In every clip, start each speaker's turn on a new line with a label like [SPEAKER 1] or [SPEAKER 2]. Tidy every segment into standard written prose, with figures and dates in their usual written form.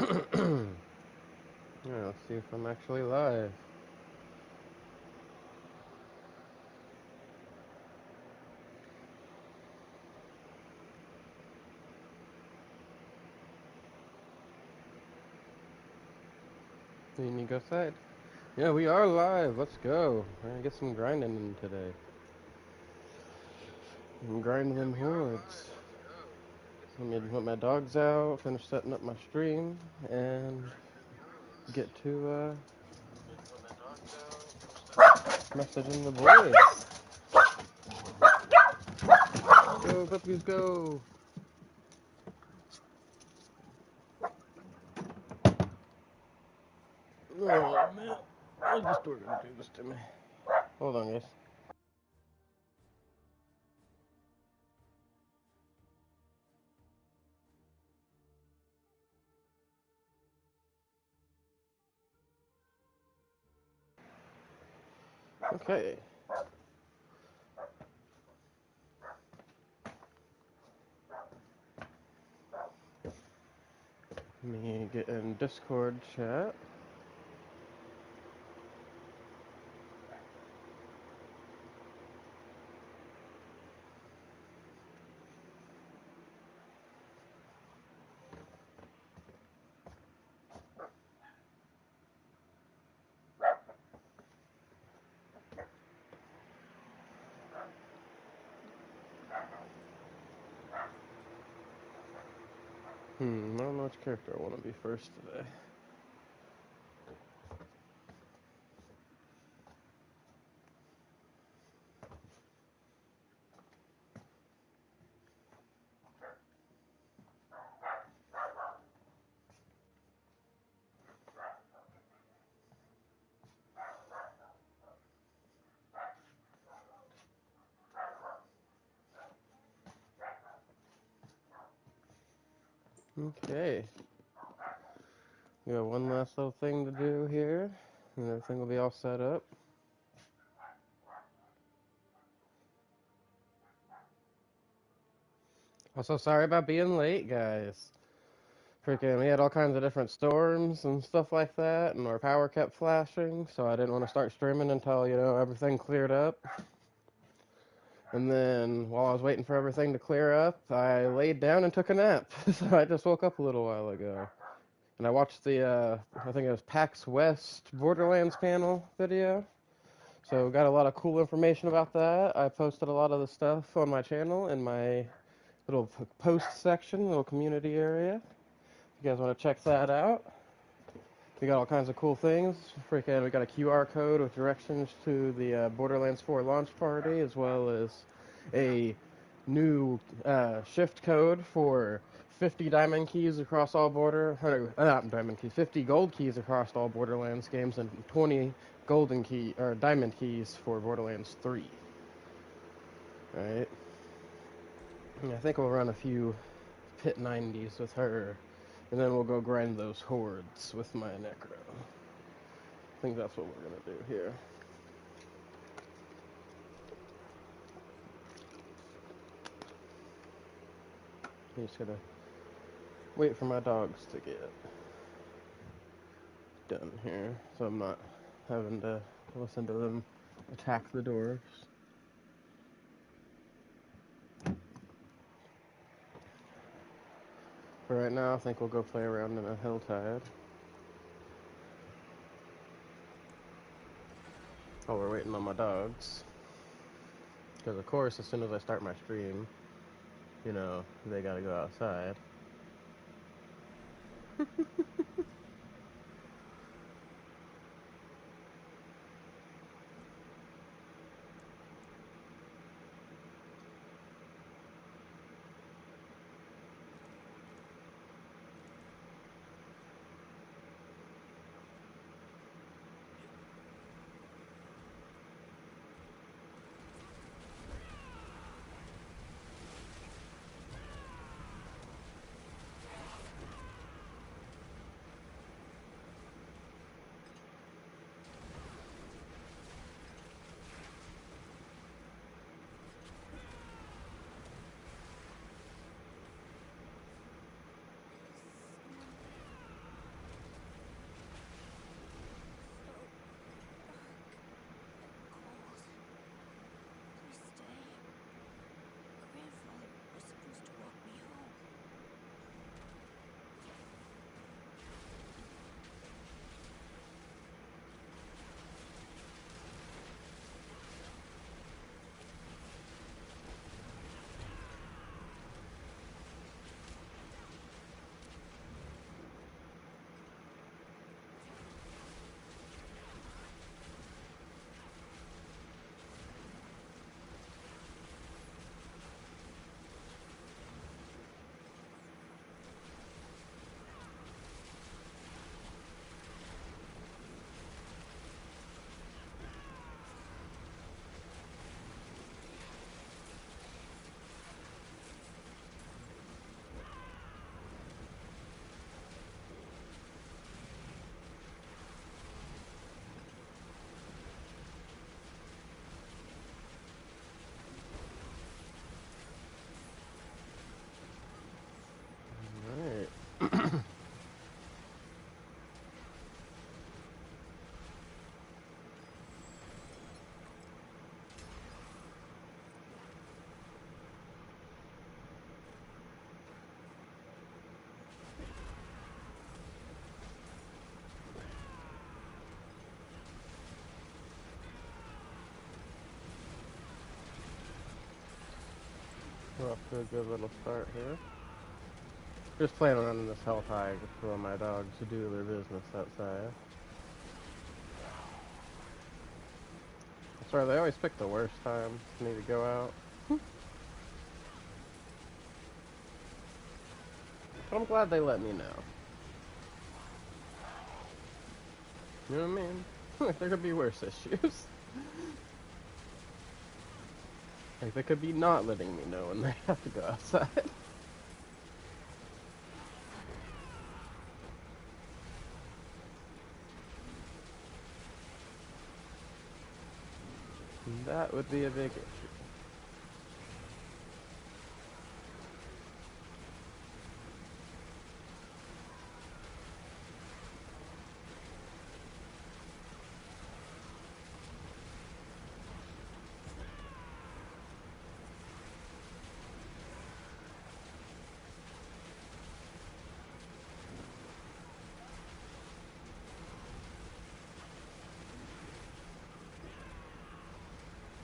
[SPEAKER 1] Yeah, let's see if I'm actually live. You need to go outside. Yeah, we are live. Let's go. We're gonna get some grinding in today. I'm grinding them hordes. Let me let my dogs out, finish setting up my stream, and get to messaging the boys. Go, puppies, go! Oh man, why's this door gonna do this to me? Hold on, guys. Okay. Let me get in Discord chat. I don't know which character I want to be first today. Okay. We got one last little thing to do here, and everything will be all set up. Also, sorry about being late, guys. Freaking, we had all kinds of different storms and stuff like that, and our power kept flashing, so I didn't want to start streaming until, everything cleared up. And then, while I was waiting for everything to clear up, I laid down and took a nap. So I just woke up a little while ago. And I watched I think it was PAX West Borderlands panel video. So got a lot of cool information about that. I posted a lot of the stuff on my channel in my little post section, little community area. If you guys want to check that out. We got all kinds of cool things. Freaking, we got a QR code with directions to the Borderlands 4 launch party, as well as a new shift code for 50 diamond keys across all not diamond keys, 50 gold keys across all Borderlands games, and 20 diamond keys for Borderlands 3. Right? And I think we'll run a few pit 90s with her, and then we'll go grind those hordes with my Necro. I think that's what we're gonna do here. I'm just gonna wait for my dogs to get done here, so I'm not having to listen to them attack the doors. For right now, I think we'll go play around in a hilltide. While we're waiting on my dogs. Because, of course, as soon as I start my stream, they gotta go outside. off to a good little start here. Just playing around in this health high for my dogs to do their business outside. Sorry, they always pick the worst time for me to go out. But I'm glad they let me know. You know what I mean? There could be worse issues. Like, they could be not letting me know when they have to go outside. That would be a big issue.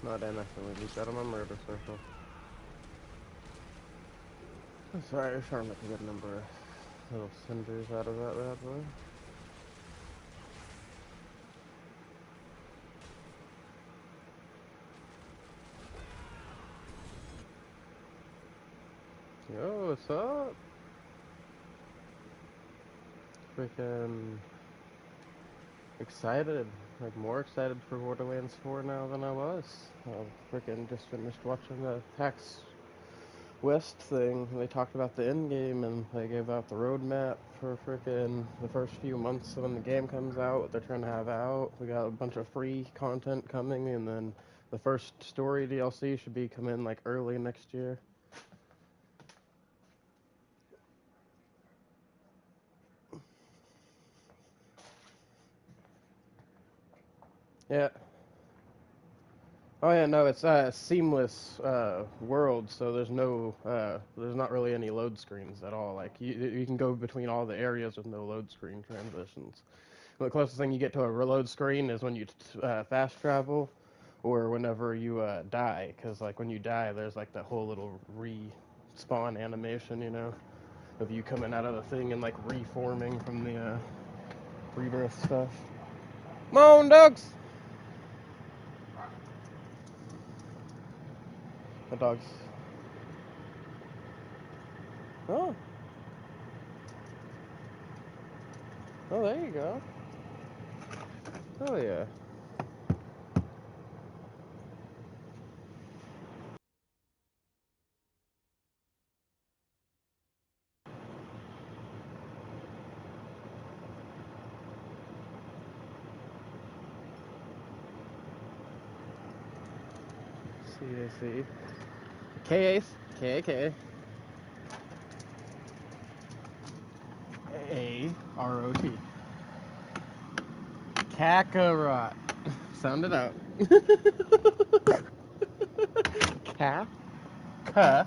[SPEAKER 1] Not innocently leaked out of my murder circle. Sorry, I was trying to make a good number of little cinders out of that bad boy. Yo, what's up? Freaking excited. Like, more excited for Borderlands 4 now than I was. I freaking just finished watching the PAX West thing. They talked about the end game and they gave out the roadmap for freaking the first few months when the game comes out, what they're trying to have out. We got a bunch of free content coming, and then the first story DLC should be coming like early next year. Yeah. Oh yeah, no, it's a seamless world, so there's not really any load screens at all. Like you can go between all the areas with no load screen transitions. The closest thing you get to a reload screen is when you fast travel, or whenever you die, because like when you die, there's like that whole little respawn animation, you know, of you coming out of the thing and like reforming from the rebirth stuff. Come on, dogs. The dogs. Oh, oh, there you go. Oh yeah. C-A-C. K-A-K-A-K. A-R-O-T. Kakarot. Sound it out. Ka-ka-rot.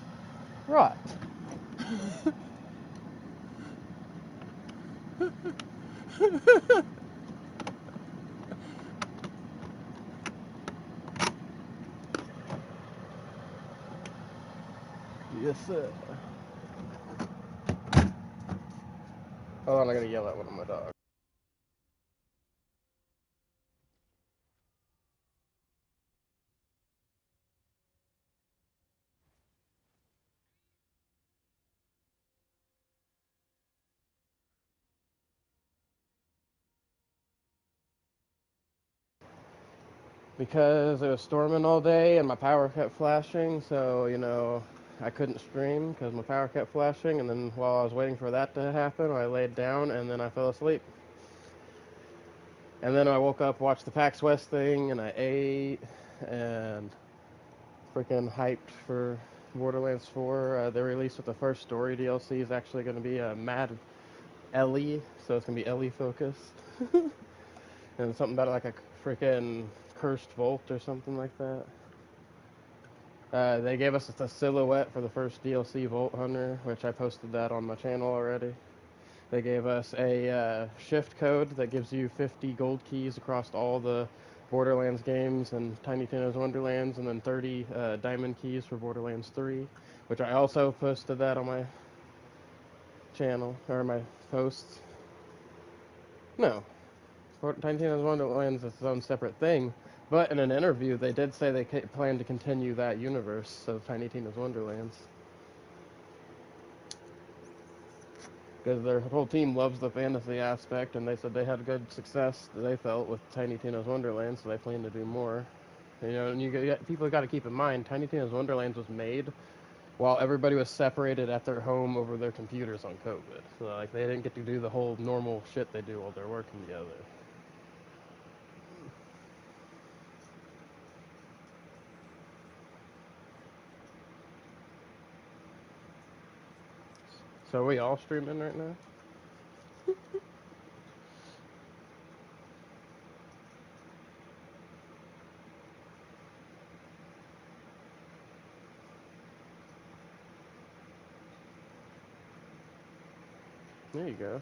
[SPEAKER 1] Yes, sir. Hold on, I gotta yell at one of my dogs. Because it was storming all day and my power kept flashing, so, you know, I couldn't stream because my power kept flashing, and then while I was waiting for that to happen, I laid down and then I fell asleep. And then I woke up, watched the PAX West thing, and I ate, and freaking hyped for Borderlands 4. The release with the first story DLC is actually going to be Mad Ellie, so it's going to be Ellie focused. And something about like a freaking cursed vault or something like that. They gave us a silhouette for the first DLC, Vault Hunter, which I posted that on my channel already. They gave us a shift code that gives you 50 gold keys across all the Borderlands games and Tiny Tina's Wonderlands, and then 30 diamond keys for Borderlands 3, which I also posted that on my channel or my posts. No, Tiny Tina's Wonderlands is its own separate thing. But in an interview, they did say they plan to continue that universe of Tiny Tina's Wonderlands. Because their whole team loves the fantasy aspect, and they said they had good success, they felt, with Tiny Tina's Wonderlands, so they plan to do more. You know, and people got to keep in mind, Tiny Tina's Wonderlands was made while everybody was separated at their home over their computers on COVID. So, like, they didn't get to do the whole normal shit they do while they're working together. So, are we all streaming right now? There you go.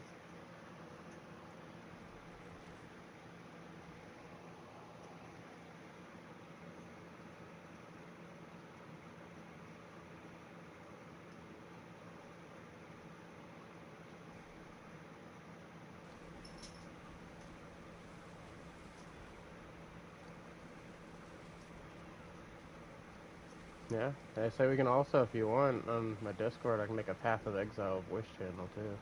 [SPEAKER 1] Yeah, I say we can also, if you want, on my Discord, I can make a Path of Exile voice channel too.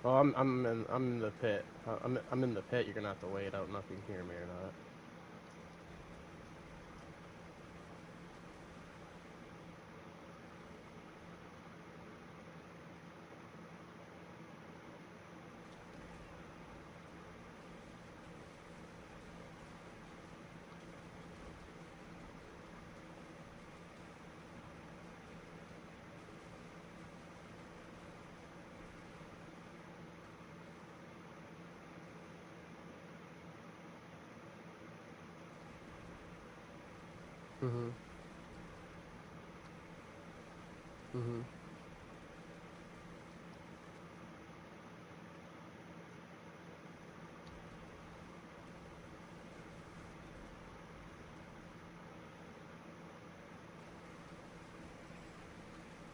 [SPEAKER 1] Well, I'm in the pit. I'm in the pit. You're gonna have to wait. I don't know if you can hear me or not. Mhm. Mhm.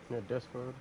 [SPEAKER 1] Yeah, Discord.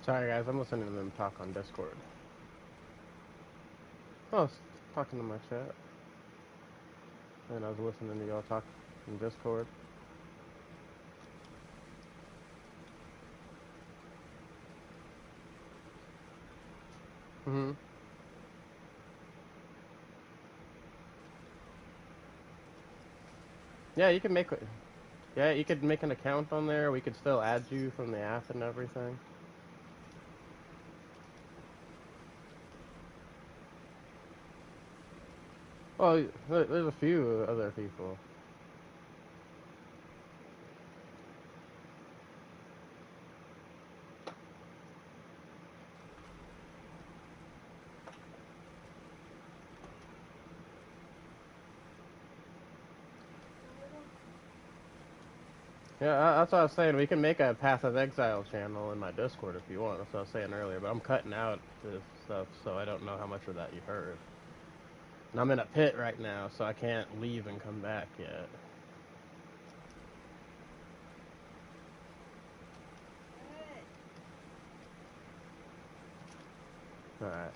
[SPEAKER 1] Sorry guys, I'm listening to them talk on Discord. Oh, I was talking to my chat, and I was listening to y'all talk in Discord. Mhm. Yeah, you can make. Yeah, you could make an account on there. We could still add you from the app and everything. Well, there's a few other people. Yeah, that's what I was saying. We can make a Path of Exile channel in my Discord if you want. That's what I was saying earlier. But I'm cutting out this stuff, so I don't know how much of that you heard. And I'm in a pit right now, so I can't leave and come back yet. Alright.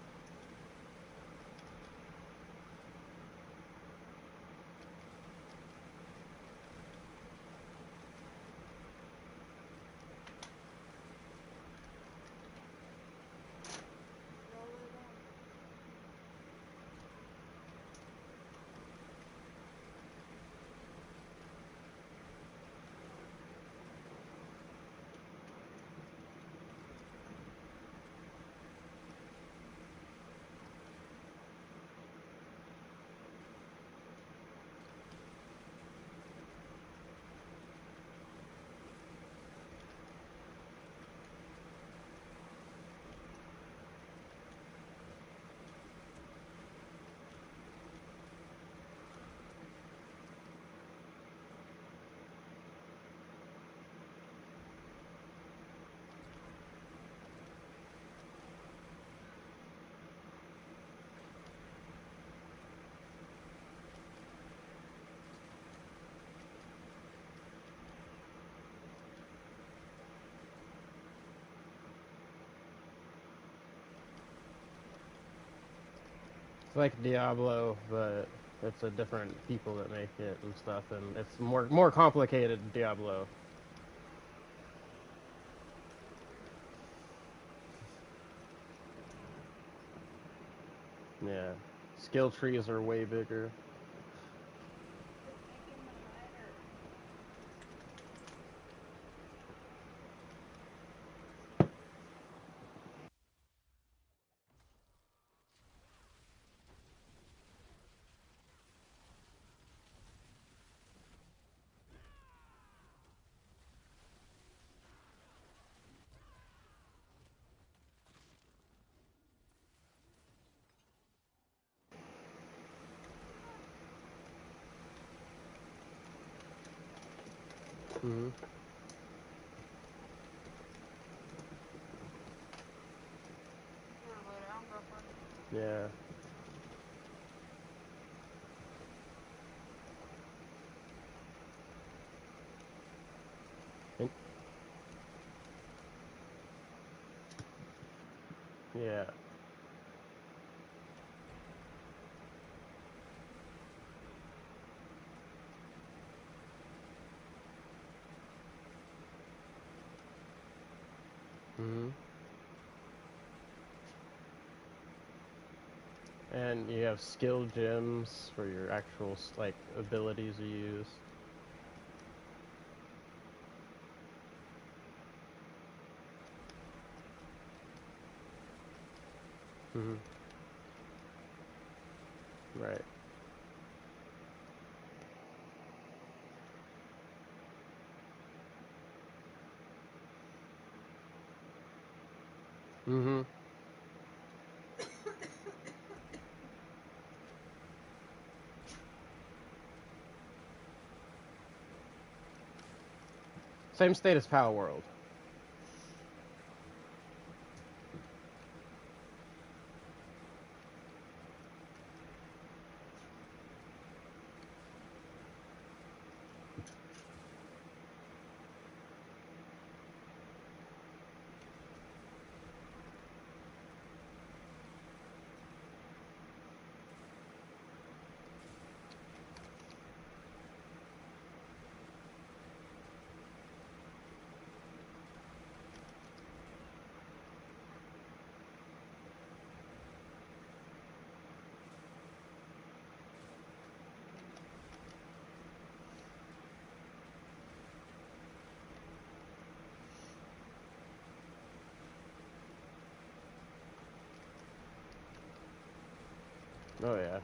[SPEAKER 1] like Diablo, but it's a different people that make it and stuff, and it's more complicated Diablo. Yeah, skill trees are way bigger. Hmm. Yeah. And- yeah. Hmm. And you have skill gems for your actual like abilities you use. Hmm. Right. Hmm. Same state as Power World. Oh yeah.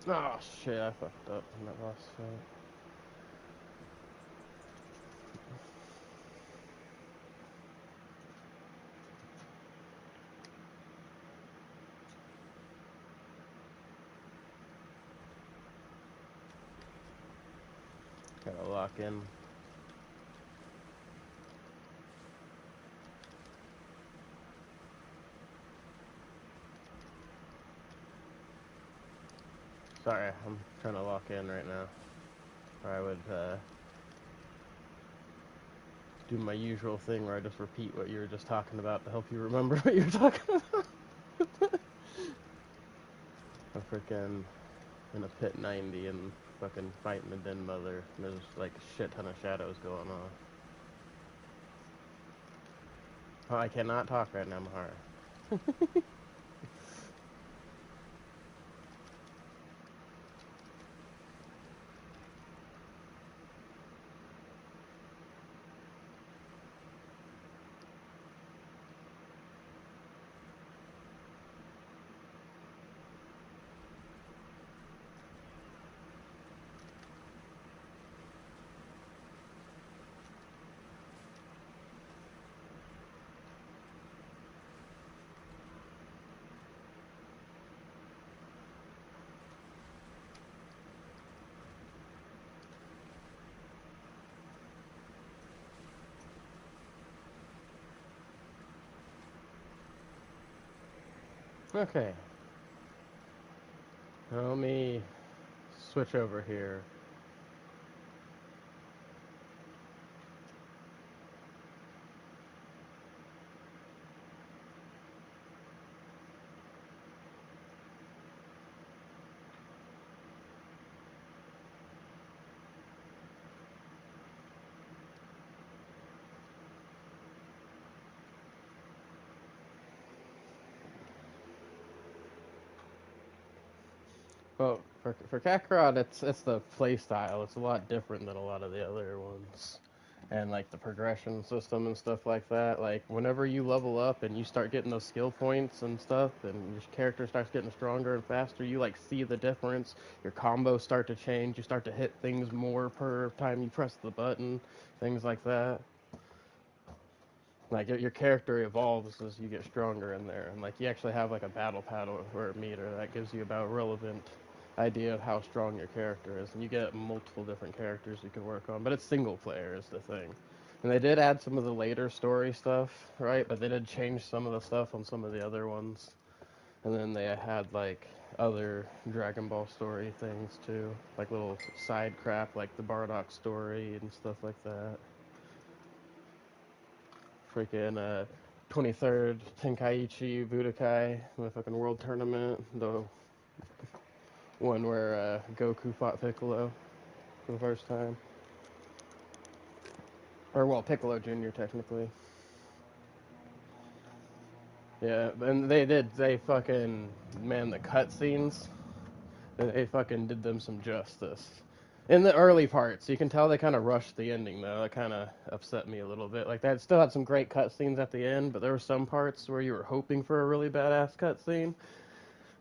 [SPEAKER 1] Oh shit, I fucked up in that last fight. Gotta lock in. Sorry, I'm trying to lock in right now. Or I would do my usual thing where I just repeat what you were just talking about to help you remember what you were talking about. I'm freaking in a pit 90 and fucking fighting the Den Mother. And there's like a shit ton of shadows going on. Oh, I cannot talk right now, Mahara. Okay. Let me switch over here. Well, for Kakarot, it's the play style. It's a lot different than a lot of the other ones, and like the progression system and stuff like that. Like whenever you level up and you start getting those skill points and stuff, and your character starts getting stronger and faster, you like see the difference. Your combos start to change. You start to hit things more per time you press the button, things like that. Like your character evolves as you get stronger in there, and like you actually have like a battle pad or a meter that gives you about relevant idea of how strong your character is, and you get multiple different characters you can work on. But it's single player is the thing, and they did add some of the later story stuff, right? But they did change some of the stuff on some of the other ones, and then they had like other Dragon Ball story things too, like little side crap like the Bardock story and stuff like that. Freaking 23rd Tenkaichi Budokai, the fucking world tournament, the one where Goku fought Piccolo for the first time. Or, well, Piccolo Jr., technically. Yeah, and they fucking, man, the cutscenes, they fucking did them some justice. In the early parts, you can tell they kind of rushed the ending, though. That kind of upset me a little bit. Like, they still had some great cutscenes at the end, but there were some parts where you were hoping for a really badass cutscene,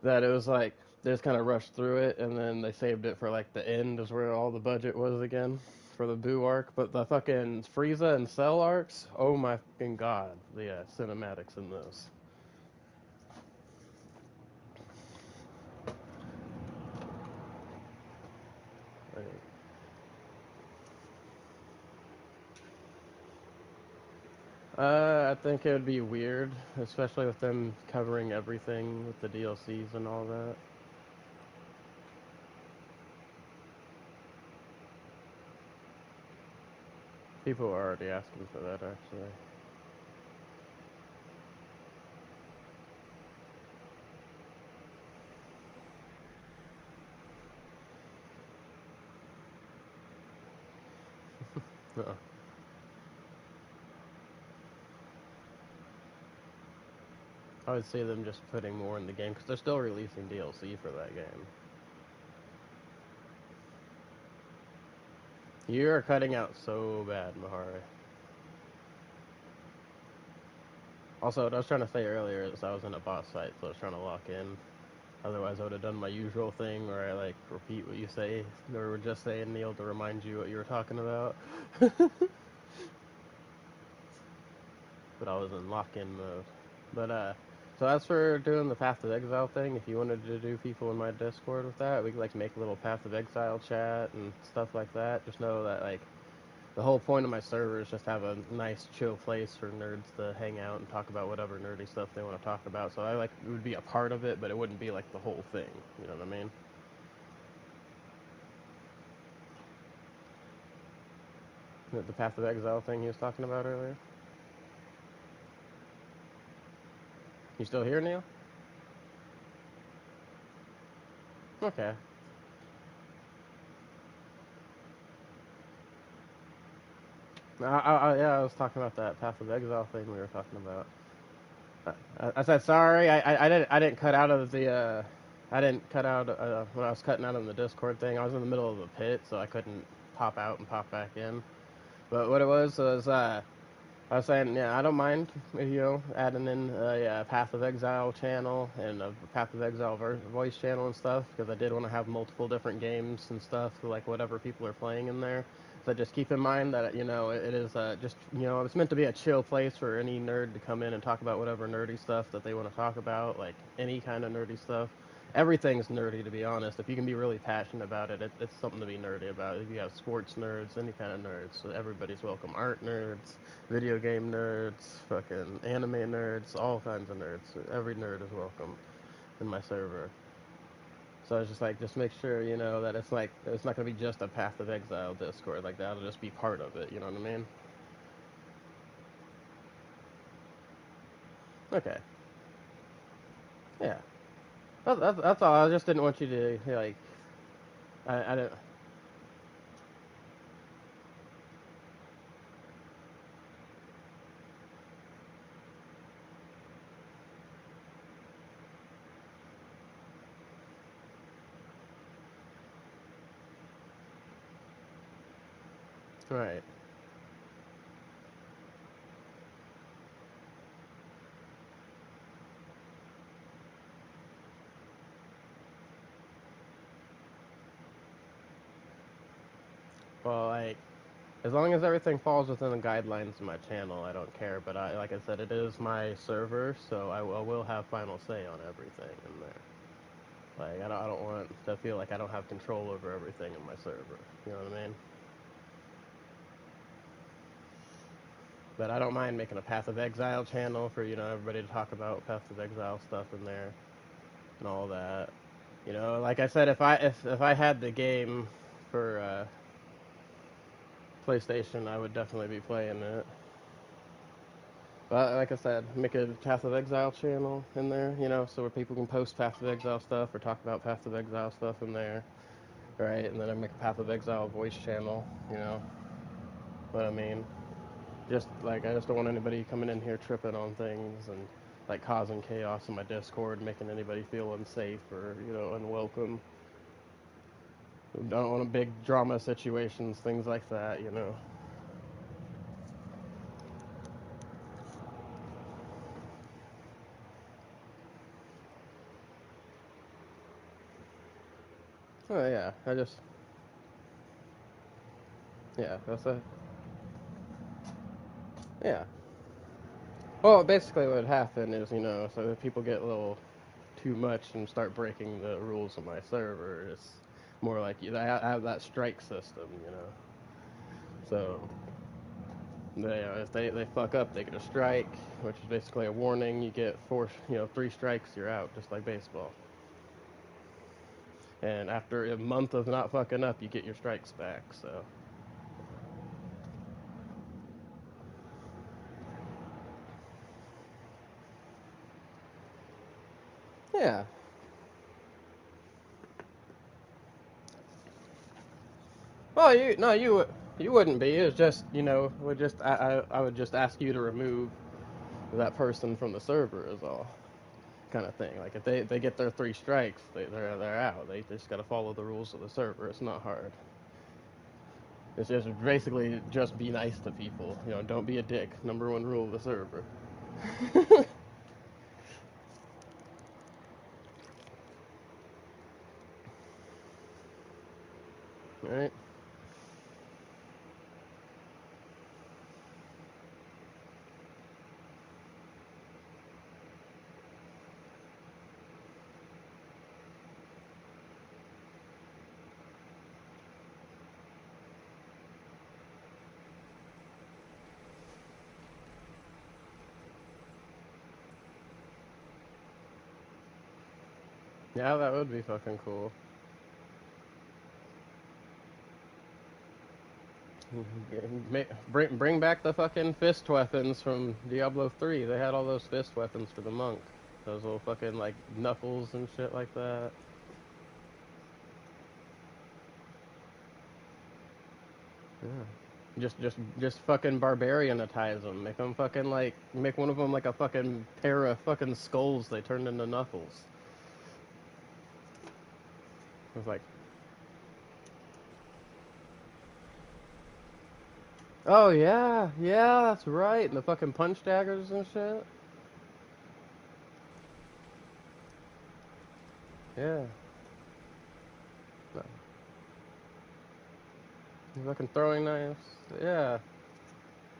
[SPEAKER 1] that it was like they just kind of rushed through it, and then they saved it for like the end is where all the budget was again for the Boo arc. But the fucking Frieza and Cell arcs, oh my fucking god, the cinematics in those. I think it would be weird, especially with them covering everything with the DLCs and all that. People are already asking for that, actually. Uh-uh. I would see them just putting more in the game because they're still releasing DLC for that game. You are cutting out so bad, Mahari. Also, what I was trying to say earlier is I was in a boss fight, so I was trying to lock in. Otherwise, I would have done my usual thing where I like repeat what you say, or would just say Neil to remind you what you were talking about. But I was in lock-in mode. But so as for doing the Path of Exile thing, if you wanted to do people in my Discord with that, we could like make a little Path of Exile chat and stuff like that. Just know that like the whole point of my server is just have a nice, chill place for nerds to hang out and talk about whatever nerdy stuff they want to talk about. So I like it would be a part of it, but it wouldn't be like the whole thing. You know what I mean? The Path of Exile thing he was talking about earlier. You still here, Neil? Okay. Yeah, I was talking about that Path of Exile thing we were talking about. I said sorry. I didn't cut out of the I didn't cut out when I was cutting out on the Discord thing. I was in the middle of a pit, so I couldn't pop out and pop back in. But what it was I was saying, yeah, I don't mind, adding in a Path of Exile channel and a Path of Exile voice channel and stuff, because I did want to have multiple different games and stuff, like whatever people are playing in there. So just keep in mind that, it is just, it's meant to be a chill place for any nerd to come in and talk about whatever nerdy stuff that they want to talk about, like any kind of nerdy stuff. Everything's nerdy, to be honest. If you can be really passionate about it, it's something to be nerdy about. If you have sports nerds, any kind of nerds, so everybody's welcome. Art nerds, video game nerds, fucking anime nerds, all kinds of nerds. Every nerd is welcome in my server. So it's just like, just make sure, you know, that it's like, it's not going to be just a Path of Exile Discord. Like, that'll just be part of it, you know what I mean? Okay. Yeah. That's all. I just didn't want you to, like, I didn't. Right. Well, like, as long as everything falls within the guidelines of my channel, I don't care. But like I said, it is my server, so I will have final say on everything in there. Like, I don't want to feel like I don't have control over everything in my server. You know what I mean? But I don't mind making a Path of Exile channel for, you know, everybody to talk about Path of Exile stuff in there and all that. You know, like I said, if I had the game for PlayStation, I would definitely be playing it. But like I said, make a Path of Exile channel in there, you know, so where people can post Path of Exile stuff or talk about Path of Exile stuff in there, right? And then I make a Path of Exile voice channel, you know what I mean? Just like, I just don't want anybody coming in here tripping on things and like causing chaos in my Discord, making anybody feel unsafe or, you know, unwelcome. Don't want big drama situations, things like that, you know. Oh yeah, yeah, that's a yeah. Well, basically what would happen is, you know, so if people get a little too much and start breaking the rules of my server, it's more like, you know, I have that strike system, you know. So if they fuck up, they get a strike, which is basically a warning. You get four, you know, three strikes, you're out, just like baseball. And after a month of not fucking up, you get your strikes back. So yeah. Well, you no, you wouldn't be. It's just, you know, would just I would just ask you to remove that person from the server is all, kind of thing. Like if they get their three strikes, they're out. They just got to follow the rules of the server. It's not hard. It's just basically just be nice to people. You know, don't be a dick. Number one rule of the server. Right? Yeah, that would be fucking cool. Bring back the fucking fist weapons from Diablo 3. They had all those fist weapons for the monk. Those little fucking like knuckles and shit like that. Yeah. Just fucking barbarianize them. Make them fucking like, make one of them like a fucking pair of fucking skulls they turned into knuckles. It's like, oh yeah, yeah, that's right. And the fucking punch daggers and shit. Yeah. No, fucking throwing knives. Yeah.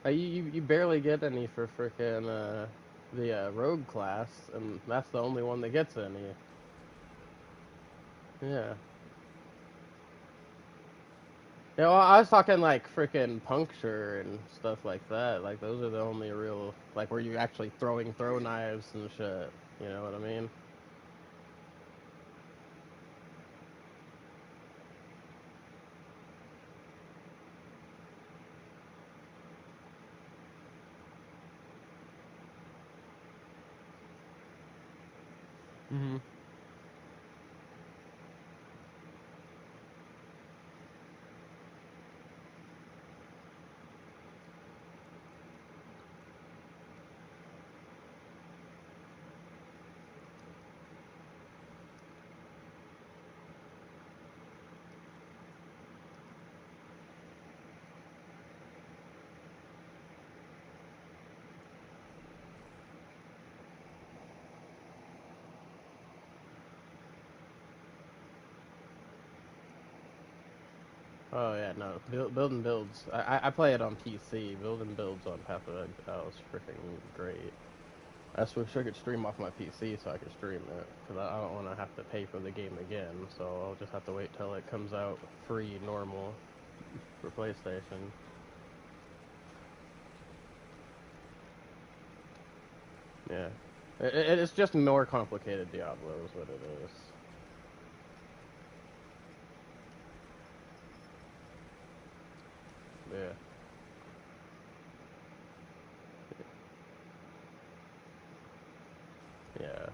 [SPEAKER 1] You barely get any for freaking the rogue class, and that's the only one that gets any. Yeah. Yeah, well, I was talking like freaking puncture and stuff like that. Like those are the only real, like where you actually throw knives and shit. You know what I mean? Mm-hmm. Oh yeah, no. Building builds. I play it on PC. Building builds on Path of Exile is freaking great. I just wish I could stream off my PC so I could stream it, because I don't want to have to pay for the game again. So I'll just have to wait till it comes out free, normal, for PlayStation. Yeah, it's just more complicated. Diablo is what it is. Yeah, yeah,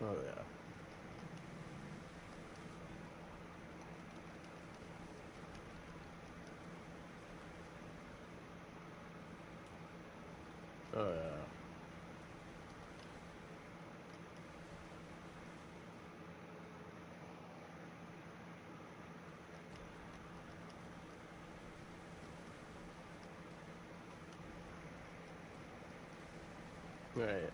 [SPEAKER 1] oh yeah, oh yeah, right.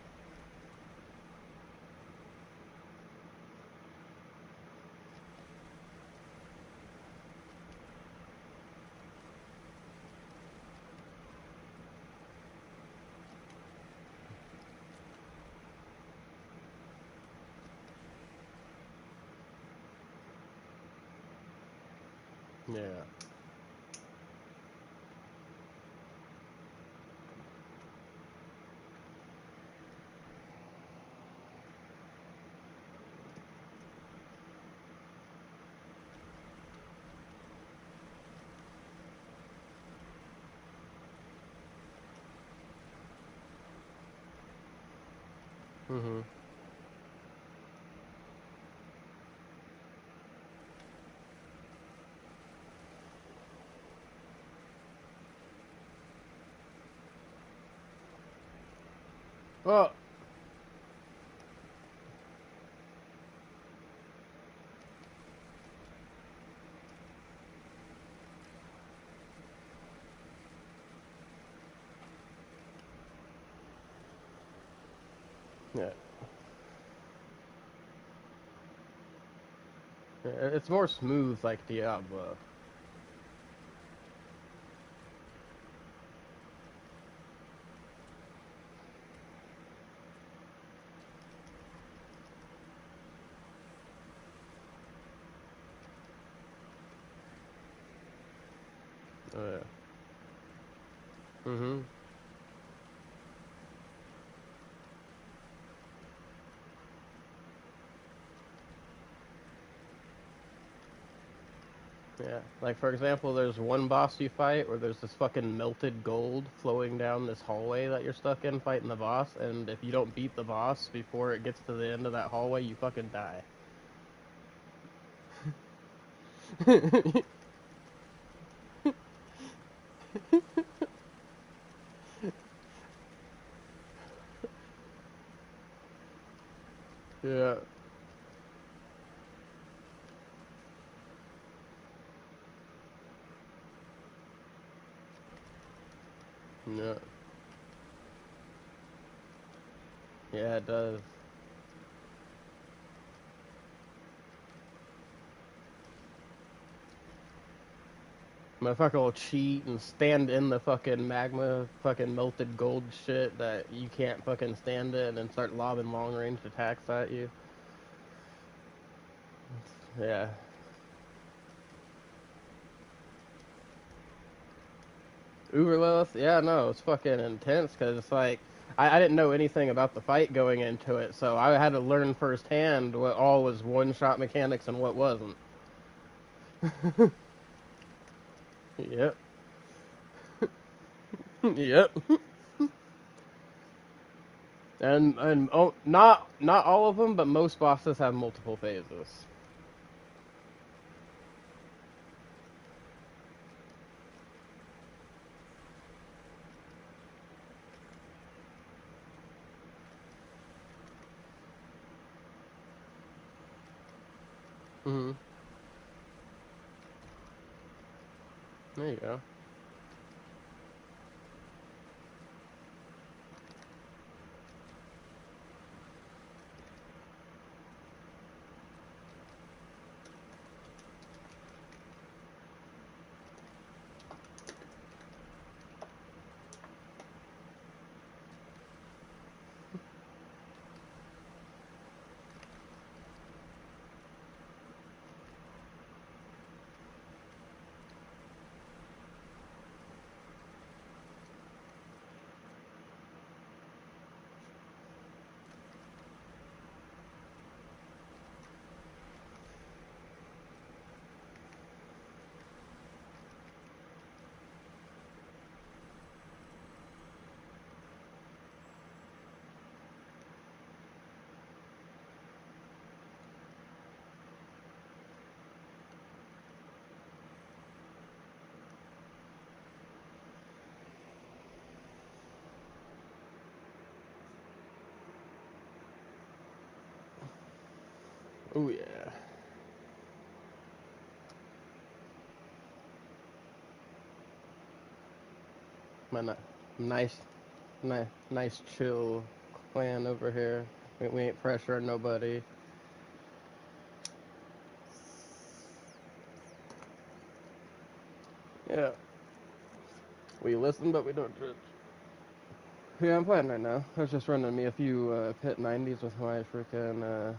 [SPEAKER 1] Yeah. Mhm. Well, yeah. It's more smooth like Diablo. Oh yeah. Mhm. Yeah. Like for example, there's one boss you fight where there's this fucking melted gold flowing down this hallway that you're stuck in fighting the boss, and if you don't beat the boss before it gets to the end of that hallway, you fucking die. Yeah. Yeah. Yeah, it does. Motherfucker will cheat and stand in the fucking magma, fucking melted gold shit that you can't fucking stand it, and then start lobbing long range attacks at you. Yeah. Uberlith, yeah, no, it's fucking intense because it's like I didn't know anything about the fight going into it, so I had to learn firsthand what all was one shot mechanics and what wasn't. Yep. Yep. And oh, not all of them, but most bosses have multiple phases. Hmm. There you go. Oh yeah. My nice, nice chill clan over here. We ain't pressuring nobody. Yeah. We listen, but we don't judge. Yeah, I'm playing right now. I was just running me a few pit 90s with my freaking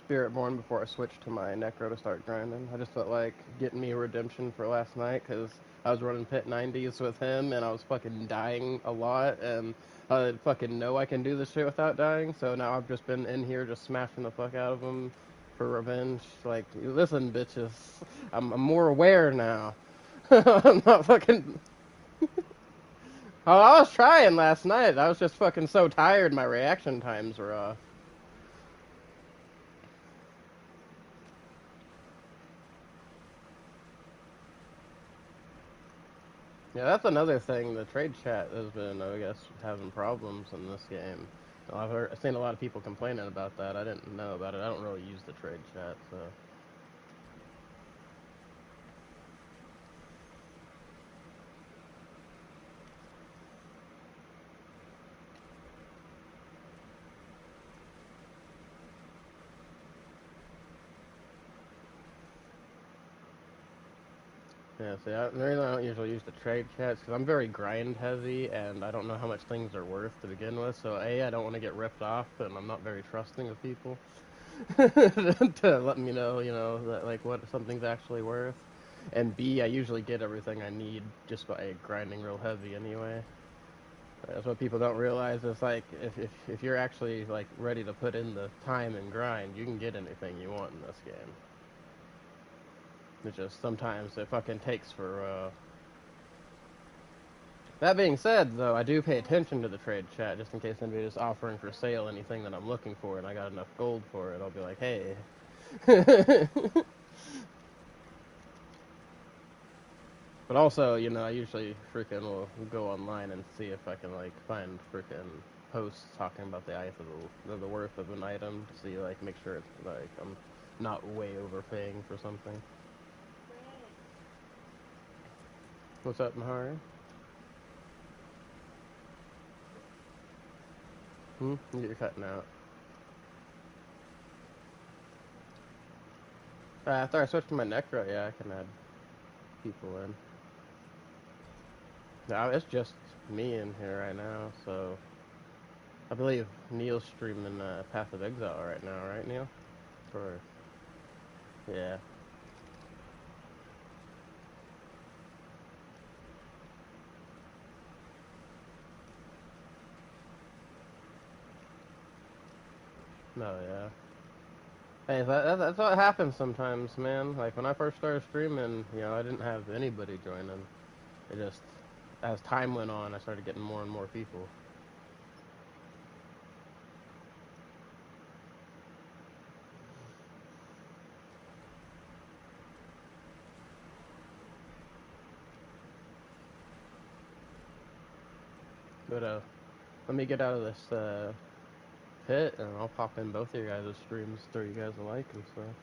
[SPEAKER 1] Spiritborn before I switched to my Necro to start grinding. I just felt like getting me a redemption for last night because I was running pit 90s with him and I was fucking dying a lot and I fucking know I can do this shit without dying. So now I've just been in here just smashing the fuck out of him for revenge. Like, listen, bitches, I'm more aware now. I'm not fucking. Oh, I was trying last night. I was just fucking so tired. My reaction times were off. Yeah, that's another thing. The trade chat has been, I guess, having problems in this game. I've seen a lot of people complaining about that. I didn't know about it. I don't really use the trade chat, so. Yeah, see, the reason I don't usually use the trade chat is because I'm very grind heavy and I don't know how much things are worth to begin with. So, A, I don't want to get ripped off, and I'm not very trusting of people to let me know, that, like, what something's actually worth. And B, I usually get everything I need just by grinding real heavy anyway. That's what people don't realize. It's like if you're actually like ready to put in the time and grind, you can get anything you want in this game. It's just sometimes it fucking takes for. That being said, though, I do pay attention to the trade chat just in case anybody's offering for sale anything that I'm looking for, and I got enough gold for it. I'll be like, hey. But also, I usually freaking will go online and see if I can like find freaking posts talking about the ice of the worth of an item to see like make sure it's like I'm not way overpaying for something. What's up, Mahari? You're cutting out. After I switch to my Necro, yeah, I can add people in. Now it's just me in here right now, so I believe Neil's streaming Path of Exile right now, right, Neil? Or yeah, no, yeah. Hey, that's what happens sometimes, man. Like when I first started streaming, I didn't have anybody joining. It just, as time went on, I started getting more and more people. But let me get out of this pit, and I'll pop in both of your guys' streams, throw you guys a like and stuff.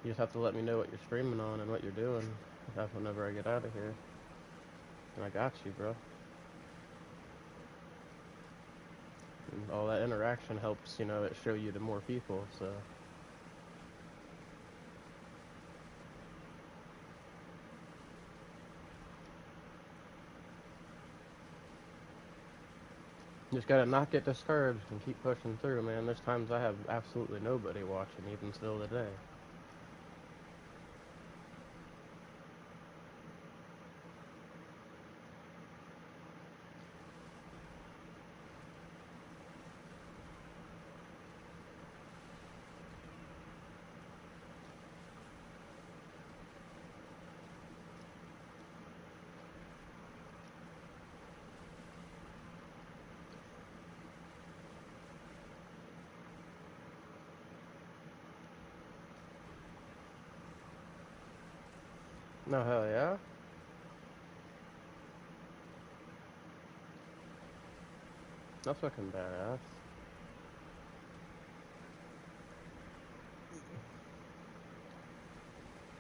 [SPEAKER 1] You just have to let me know what you're streaming on and what you're doing. That's whenever I get out of here. And I got you, bro. And all that interaction helps, it show you to more people, so. You just gotta not get discouraged and keep pushing through, man. There's times I have absolutely nobody watching, even still today. No, hell yeah. That's fucking badass.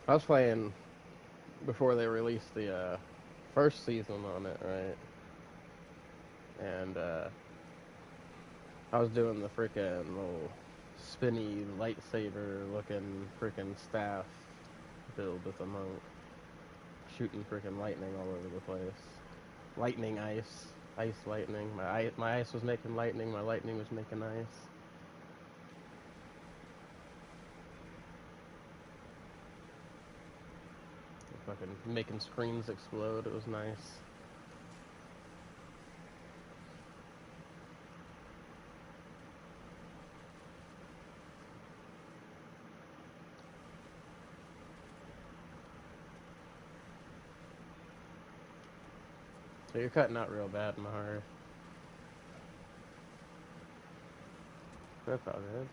[SPEAKER 1] I was playing before they released the first season on it, right? And I was doing the freaking little spinny lightsaber looking freaking staff build with a monk, shooting freaking lightning all over the place. Lightning ice, ice lightning. My ice was making lightning. My lightning was making ice. Fucking making screens explode. It was nice. So you're cutting out real bad, Mahar. That's all good.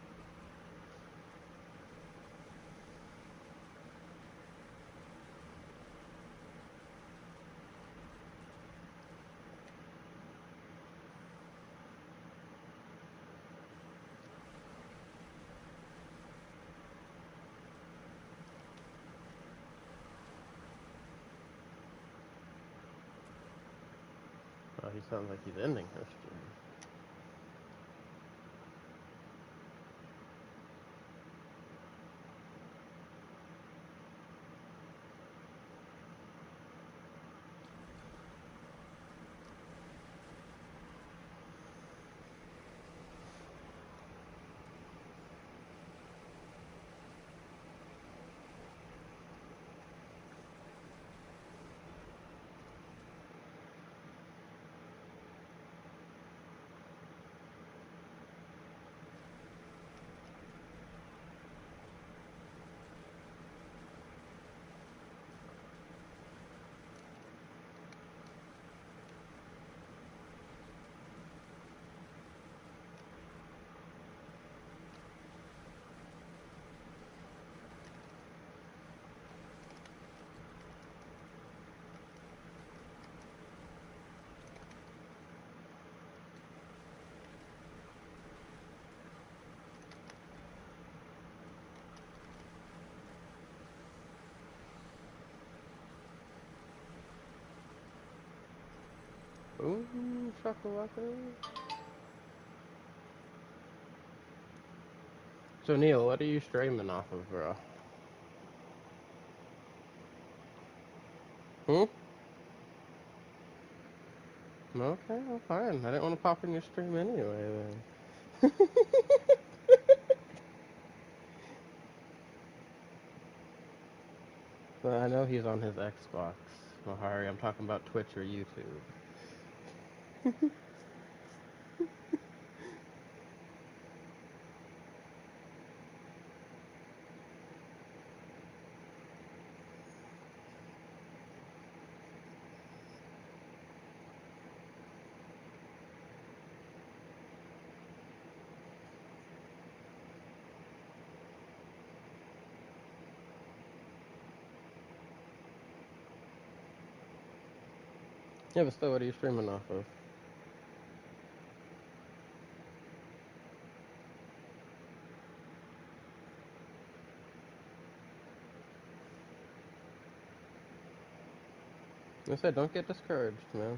[SPEAKER 1] Oh, he sounds like he's ending her stream. Ooh, shakalaka. So Neil, what are you streaming off of, bro? Hmm? Okay, well, fine. I didn't want to pop in your stream anyway, then. Well, I know he's on his Xbox. Mahari, I'm talking about Twitch or YouTube. Yeah, but still, what are you streaming off of? Like I said, don't get discouraged, man.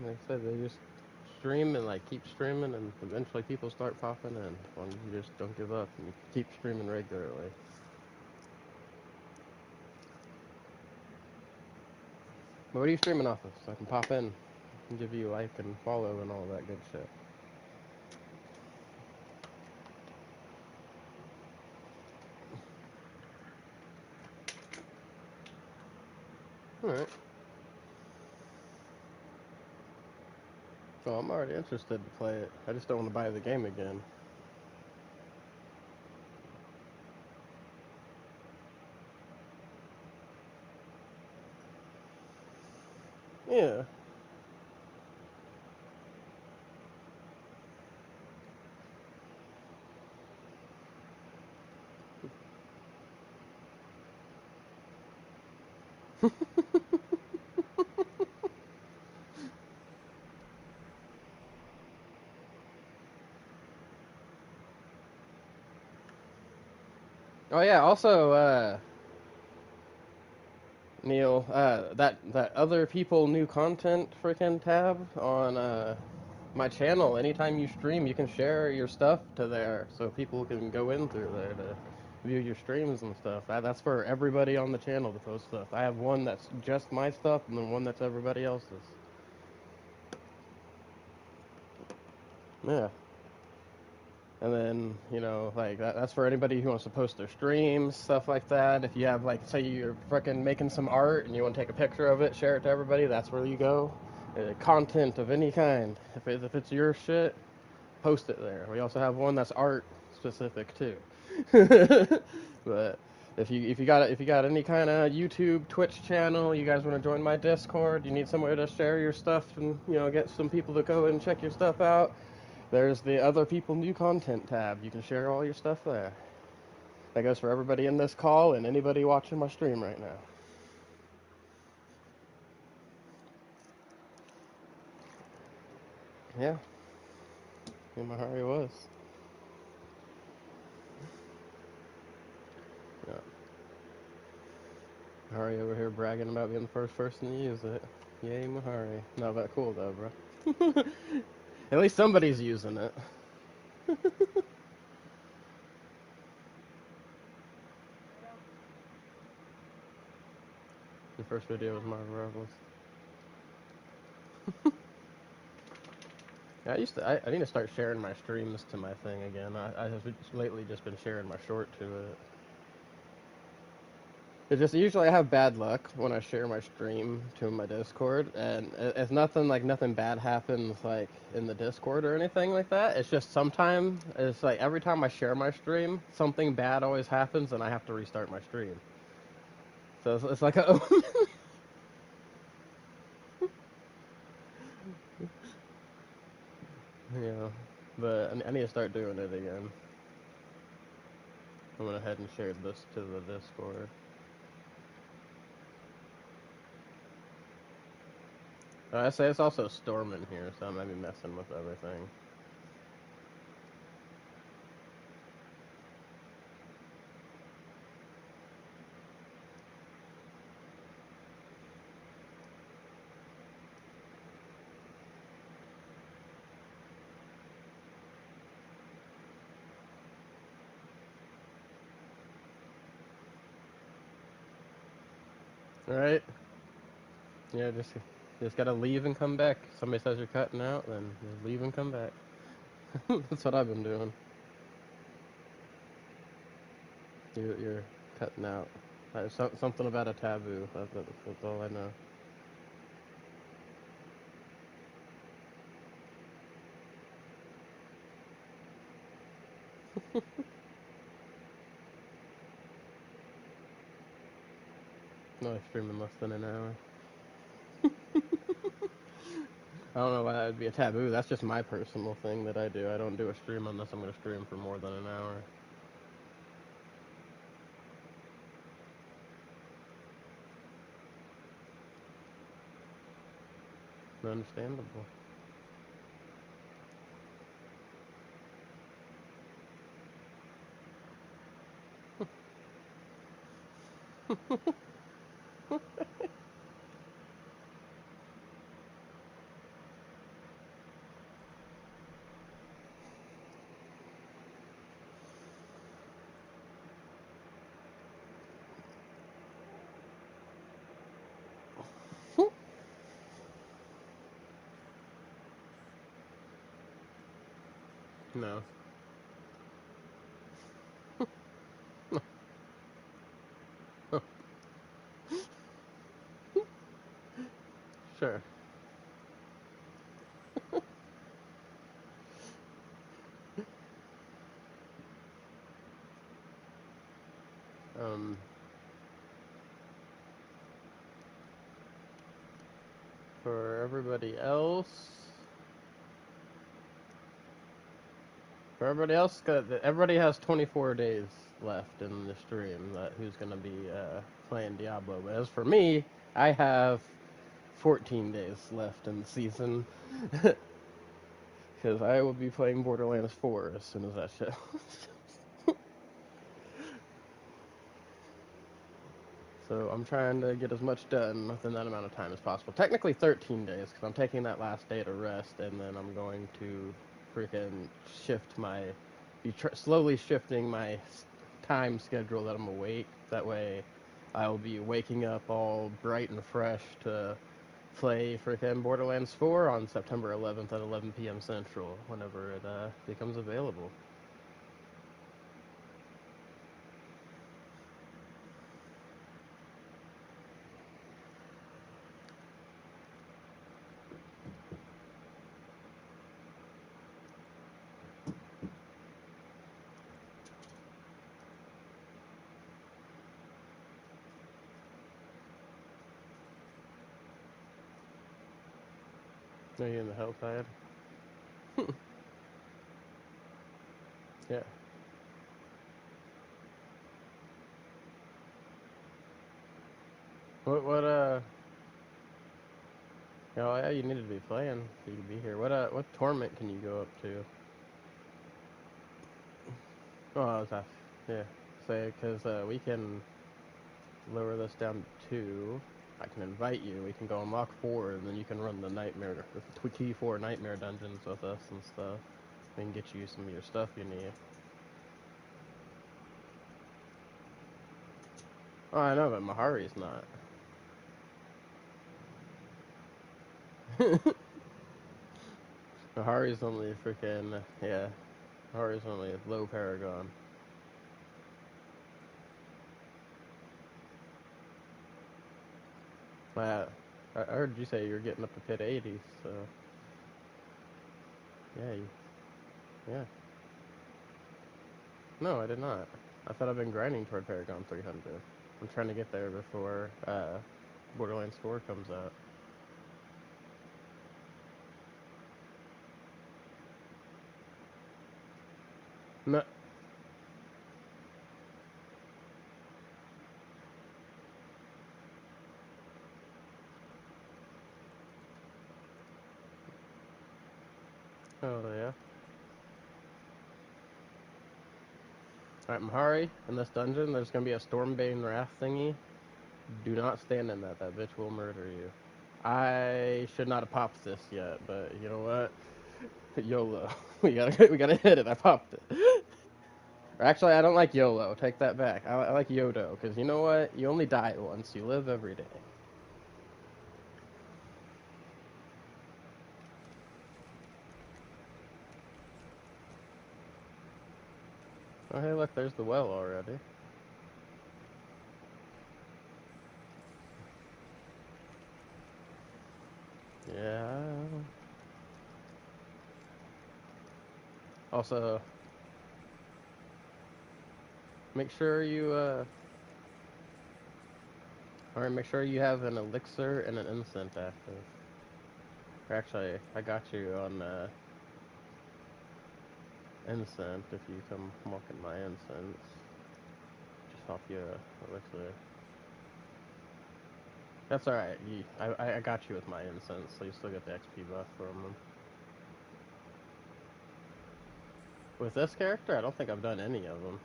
[SPEAKER 1] Like I said, they just stream and like keep streaming, and eventually people start popping in. Well, you just don't give up and you keep streaming regularly. But what are you streaming off of? So I can pop in and give you like and follow and all that good shit. All right. Well, I'm already interested to play it. I just don't want to buy the game again. Yeah. Oh yeah. Also, Neil, that other people new content freaking tab on my channel. Anytime you stream, you can share your stuff to there, so people can go in through there to view your streams and stuff. That's for everybody on the channel to post stuff. I have one that's just my stuff, and then one that's everybody else's. Yeah. And then, like that's for anybody who wants to post their streams, stuff like that. If you have, like, say you're freaking making some art and you want to take a picture of it, share it to everybody, that's where you go. Content of any kind. If it's your shit, post it there. We also have one that's art specific too. But if you got any kind of YouTube, Twitch channel, you guys want to join my Discord, you need somewhere to share your stuff and get some people to go and check your stuff out. There's the other people new content tab. You can share all your stuff there. That goes for everybody in this call and anybody watching my stream right now. Yeah, Mahari was. Yeah. Mahari over here bragging about being the first person to use it. Yay, Mahari. Not that cool though, bro. At least somebody's using it. The first video was marvelous. I need to start sharing my streams to my thing again. I have lately just been sharing my short to it. It just usually I have bad luck when I share my stream to my Discord, and it's nothing bad happens like in the Discord or anything like that. It's just sometimes it's like every time I share my stream, something bad always happens, and I have to restart my stream. So it's like a yeah, but I need to start doing it again. I went ahead and shared this to the Discord. I say it's also storming here, so I might be messing with everything. Right? Yeah, just gotta leave and come back. Somebody says you're cutting out, then just leave and come back. That's what I've been doing. You're cutting out. Something about a taboo. That's all I know. No, I stream in less than an hour. I don't know why that would be a taboo. That's just my personal thing that I do. I don't do a stream unless I'm going to stream for more than an hour. Understandable. No. Sure. Um, for everybody else, everybody has 24 days left in the stream. Who's gonna be playing Diablo? But as for me, I have 14 days left in the season because I will be playing Borderlands 4 as soon as that shows. So I'm trying to get as much done within that amount of time as possible. Technically 13 days because I'm taking that last day to rest, and then I'm going to freaking shift my, slowly shifting my time schedule that I'm awake. That way, I'll be waking up all bright and fresh to play freaking Borderlands 4 on September 11th at 11 p.m. Central, whenever it becomes available. Are you in the Helltide? Yeah. What. Oh yeah, you need to be playing for you to be here. What tournament can you go up to? Oh, I was asking. Yeah, say because we can lower this down to 2. I can invite you. We can go unlock 4, and then you can run the key 4 nightmare dungeons with us and stuff. We can get you some of your stuff you need. Oh, I know, but Mahari's not. Mahari's only freaking yeah. Mahari's only a low paragon. I, I heard you say you're getting up to pit 80, so yeah, yeah. No, I did not. I thought I've been grinding toward Paragon 300. I'm trying to get there before Borderlands 4 comes out. No. Oh, yeah. Alright, Mahari, in this dungeon, there's gonna be a Stormbane Wrath thingy. Do not stand in that. That bitch will murder you. I should not have popped this yet, but you know what? YOLO. We gotta hit it. I popped it. Or actually, I don't like YOLO. Take that back. I like YODO, because you know what? You only die once. You live every day. Oh, hey, look, there's the well already. Yeah. Also, make sure you, alright, make sure you have an elixir and an incense active. Or actually, I got you on, incense if you come walk in my incense. Just off your elixir. That's alright. I got you with my incense, so you still get the XP buff from them. With this character, I don't think I've done any of them.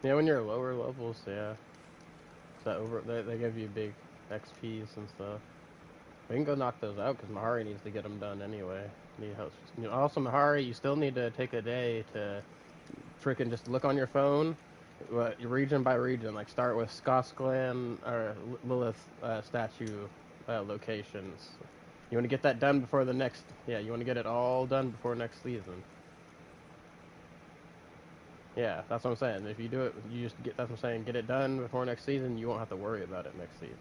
[SPEAKER 1] Yeah, when you're lower levels, yeah. They give you big XPs and stuff. We can go knock those out because Mahari needs to get them done anyway. Also, Mahari, you still need to take a day to freaking just look on your phone, region by region. Like start with Skosklan or Lilith statue locations. You want to get that done before the next. Yeah, you want to get it all done before next season. Yeah, that's what I'm saying. If you do it, you just get. That's what I'm saying. Get it done before next season. You won't have to worry about it next season.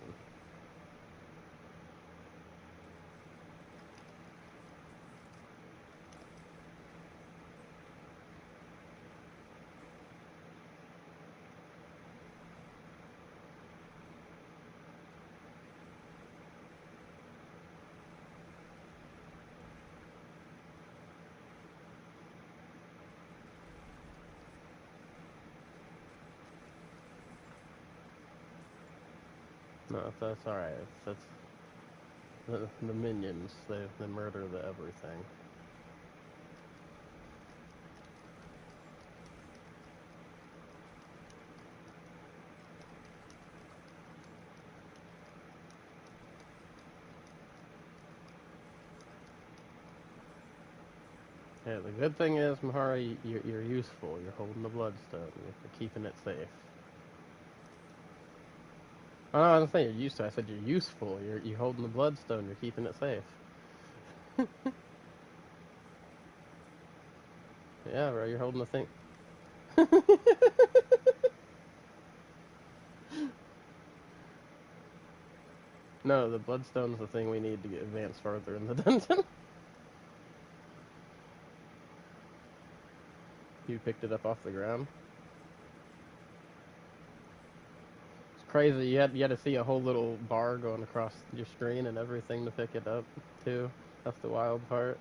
[SPEAKER 1] No, that's all right. That's the minions. They murder the everything. Yeah, the good thing is, Mahara, you're useful. You're holding the bloodstone. You're keeping it safe. Oh, no, I didn't say you're used to. I said you're useful. You're holding the bloodstone. You're keeping it safe. Yeah, bro. You're holding the thing. No, the bloodstone's the thing we need to get advance further in the dungeon. You picked it up off the ground. It's crazy. You had to see a whole little bar going across your screen and everything to pick it up too. That's the wild part.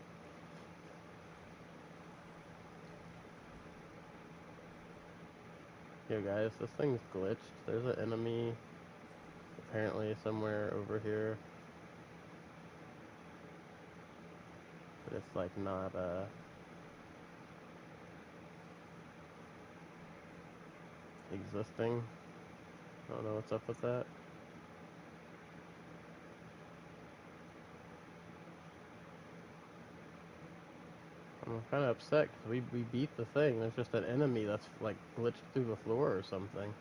[SPEAKER 1] Yo, guys, this thing's glitched. There's an enemy apparently somewhere over here, but it's like not existing. I don't know what's up with that. I'm kind of upset because we beat the thing. There's just an enemy that's like glitched through the floor or something.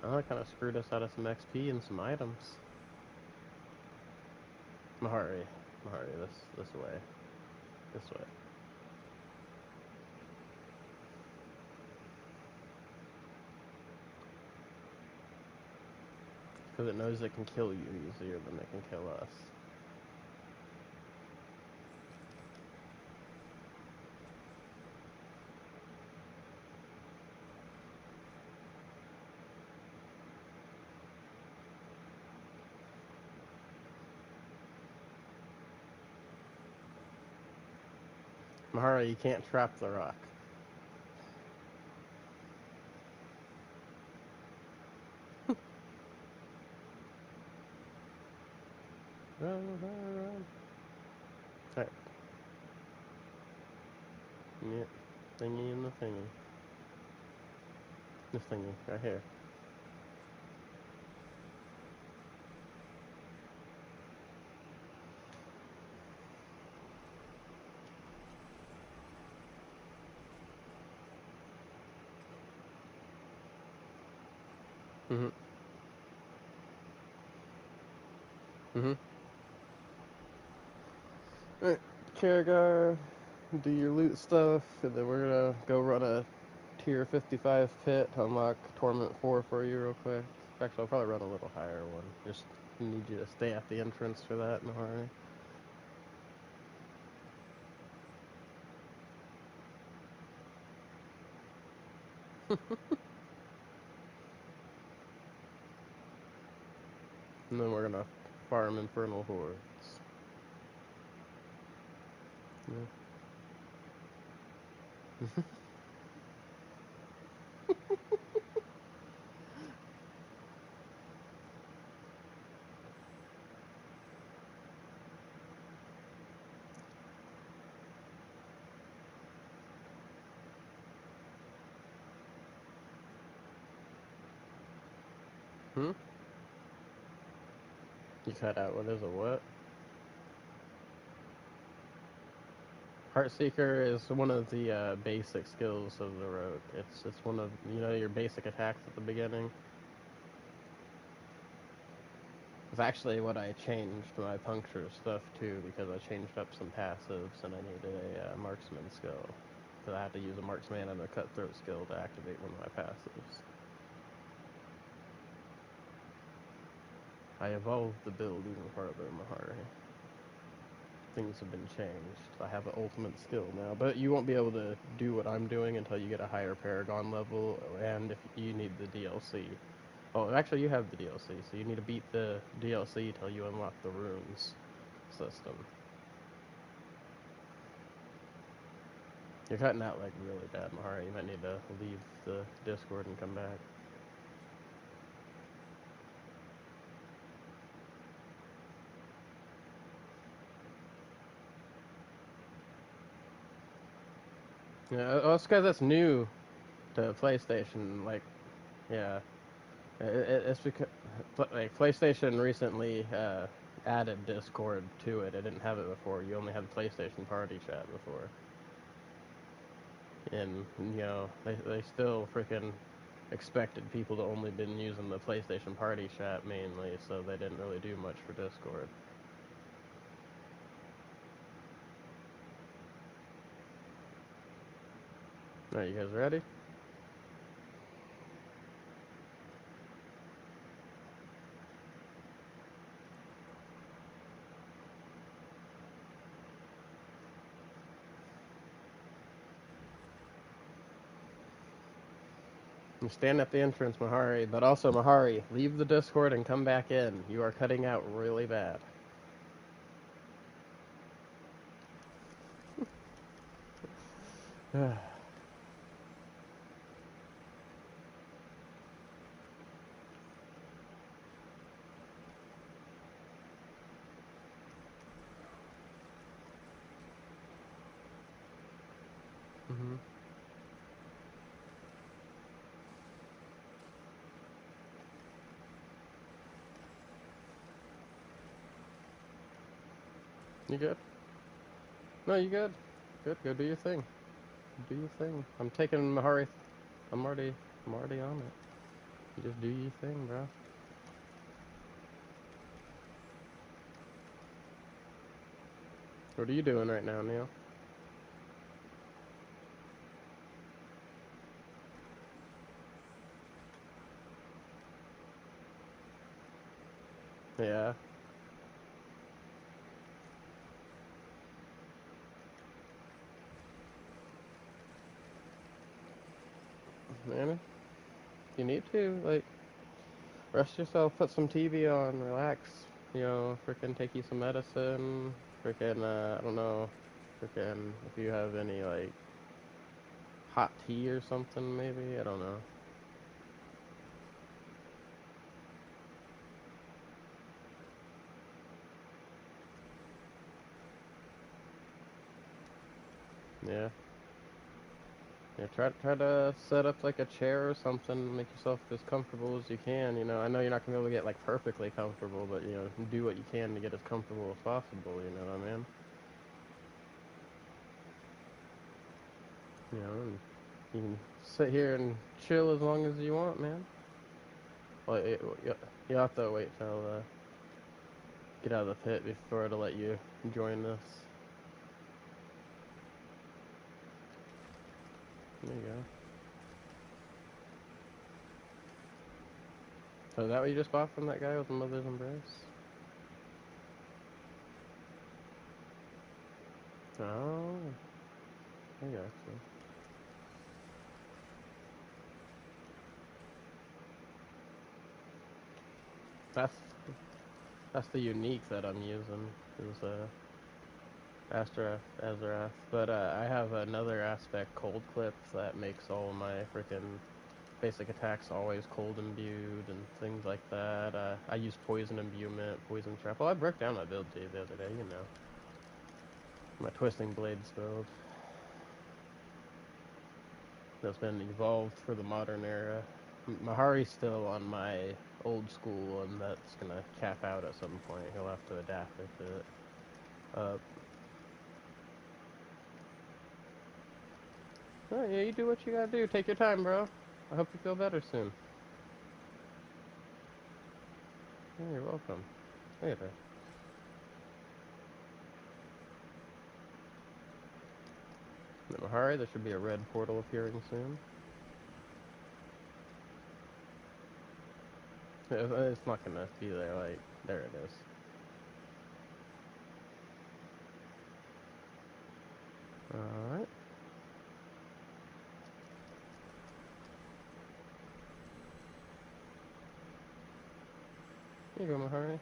[SPEAKER 1] Oh, that kind of screwed us out of some XP and some items. Mahari, Mahari, this way, this way. Because it knows it can kill you easier than it can kill us. Mahara, you can't trap the rock. Run, run, run. Alright. Yeah. Thingy and the thingy. This thingy, right here. Mm-hmm. Mm-hmm. Alright, Karagar, do your loot stuff, and then we're gonna go run a tier 55 pit, unlock Torment 4 for you real quick. Actually, I'll probably run a little higher one. Just need you to stay at the entrance for that in a hurry. And then we're gonna farm Infernal Hordes. Yeah. Hmm? You cut out what is a what? Heartseeker is one of the basic skills of the rogue. It's one of your basic attacks at the beginning. It's actually what I changed my puncture stuff to because I changed up some passives and I needed a marksman skill. Because I had to use a marksman and a cutthroat skill to activate one of my passives. I evolved the build even further, Mahari. Things have been changed. I have an ultimate skill now, but you won't be able to do what I'm doing until you get a higher Paragon level, and if you need the DLC. Oh, actually, you have the DLC, so you need to beat the DLC till you unlock the runes system. You're cutting out like really bad, Mahara. You might need to leave the Discord and come back. Yeah, well, it's because it's new to PlayStation. Like, yeah, it's because like PlayStation recently added Discord to it. It didn't have it before. You only had PlayStation Party Chat before, and they still freaking expected people to only been using the PlayStation Party Chat mainly, so they didn't really do much for Discord. Are you guys ready? You stand at the entrance, Mahari, but also Mahari, leave the Discord and come back in. You are cutting out really bad. hmm You good? No, you good. Good. Go do your thing. Do your thing. I'm taking Mahari. I'm already. I'm already on it. You just do your thing, bro. What are you doing right now, Neil? Yeah. Man, you need to like rest yourself, put some TV on, relax. Freaking take you some medicine. Freaking I don't know. Freaking if you have any like hot tea or something, maybe. I don't know. Yeah. Yeah, try to set up like a chair or something, make yourself as comfortable as you can. I know you're not gonna be able to get like perfectly comfortable, but do what you can to get as comfortable as possible. You know what I mean? And you can sit here and chill as long as you want, man. Well, you have to wait till get out of the pit before to let you join this. There you go. So is that what you just bought from that guy with the Mother's Embrace? Oh, I got you. That's that's the unique that I'm using is Azarath. But I have another aspect cold clip that makes all my freaking basic attacks always cold imbued and things like that. I use poison imbuement, poison trap. Well, I broke down my build to you the other day, you know. My twisting blades build that's been evolved for the modern era. Mahari's still on my old school, and that's gonna cap out at some point. He'll have to adapt it to it. Oh, yeah, you do what you gotta do. Take your time, bro. I hope you feel better soon. Yeah, you're welcome. Later. Mahari, there should be a red portal appearing soon. It's not gonna be there, like, there it is. Alright. Here you go, Mahari.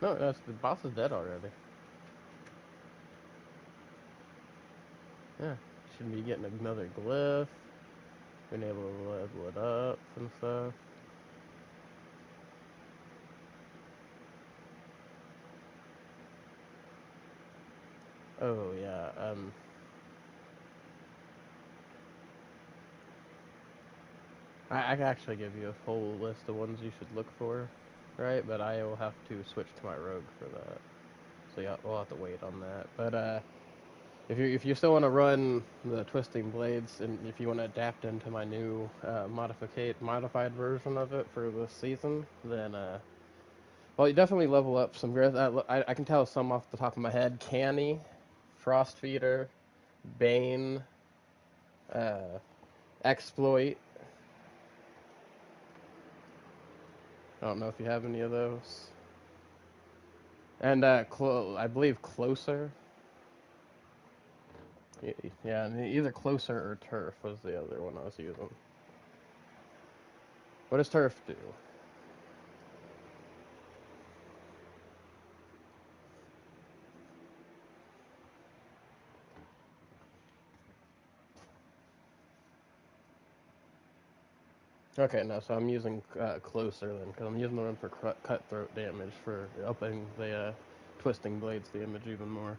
[SPEAKER 1] No, the boss is dead already. Yeah. Should be getting another glyph. Being able to level it up and stuff. Oh, yeah, I can actually give you a full list of ones you should look for, right? But I will have to switch to my rogue for that. So yeah, we'll have to wait on that. But if you still want to run the twisting blades, and if you want to adapt into my new modified version of it for this season, then well, you definitely level up some. I can tell some off the top of my head: Canny, Frostfeeder, Bane, uh, Exploit. I don't know if you have any of those. And I believe Closer. Yeah, either Closer or Turf was the other one I was using. What does Turf do? Okay, no, so I'm using Closer then, because I'm using the one for cutthroat damage for upping the twisting blades damage even more.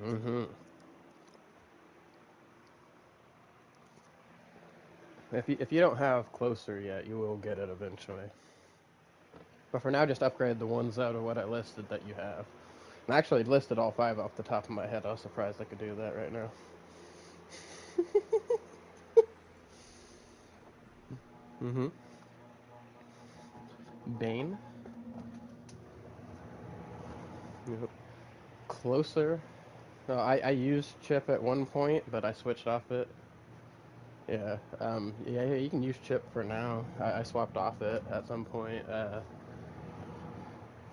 [SPEAKER 1] Mm-hmm. If you don't have Closer yet, you will get it eventually. But for now, just upgrade the ones out of what I listed that you have. I actually listed all 5 off the top of my head. I was surprised I could do that right now. Mm-hmm. Bane. Yep. Closer. No, I used Chip at one point, but I switched off it. Yeah. Yeah, you can use Chip for now. I swapped off it at some point.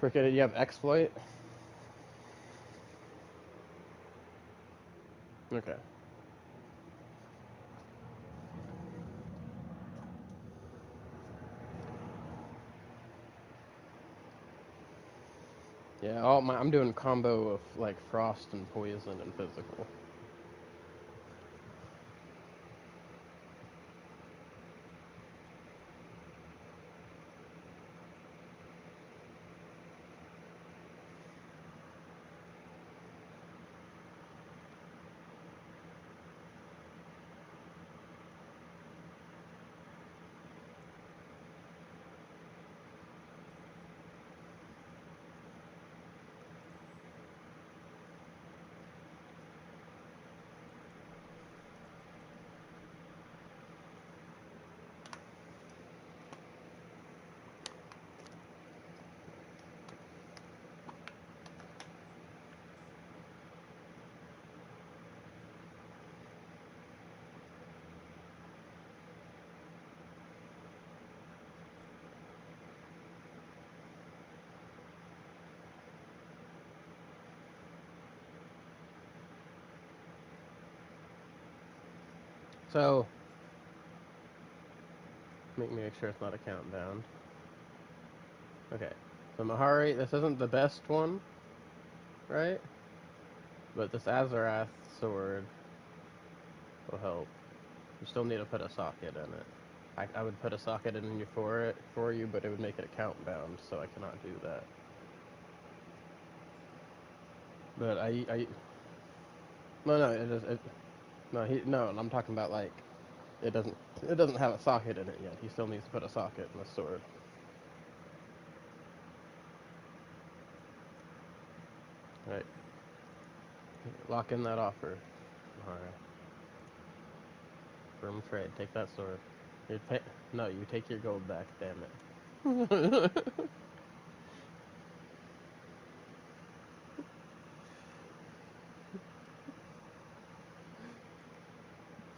[SPEAKER 1] Freaking, you have Exploit? Okay. Yeah, I'm doing combo of like Frost and Poison and Physical. So, make me make sure it's not a countdown. Okay. So Mahari, this isn't the best one, right? But this Azarath sword will help. You still need to put a socket in it. I would put a socket in you for you, but it would make it a count bound, so I cannot do that. But no, it is, no, I'm talking about like, it doesn't have a socket in it yet. He still needs to put a socket in the sword. Right. Lock in that offer. Alright. Firm trade. Take that sword. No, you take your gold back, damn it.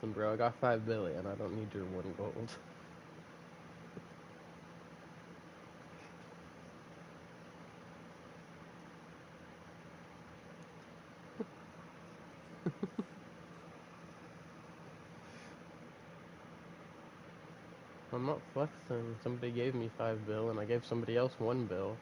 [SPEAKER 1] Listen, bro, I got 5 billion. I don't need your 1 gold. I'm not flexing. Somebody gave me 5 bill and I gave somebody else 1 bill.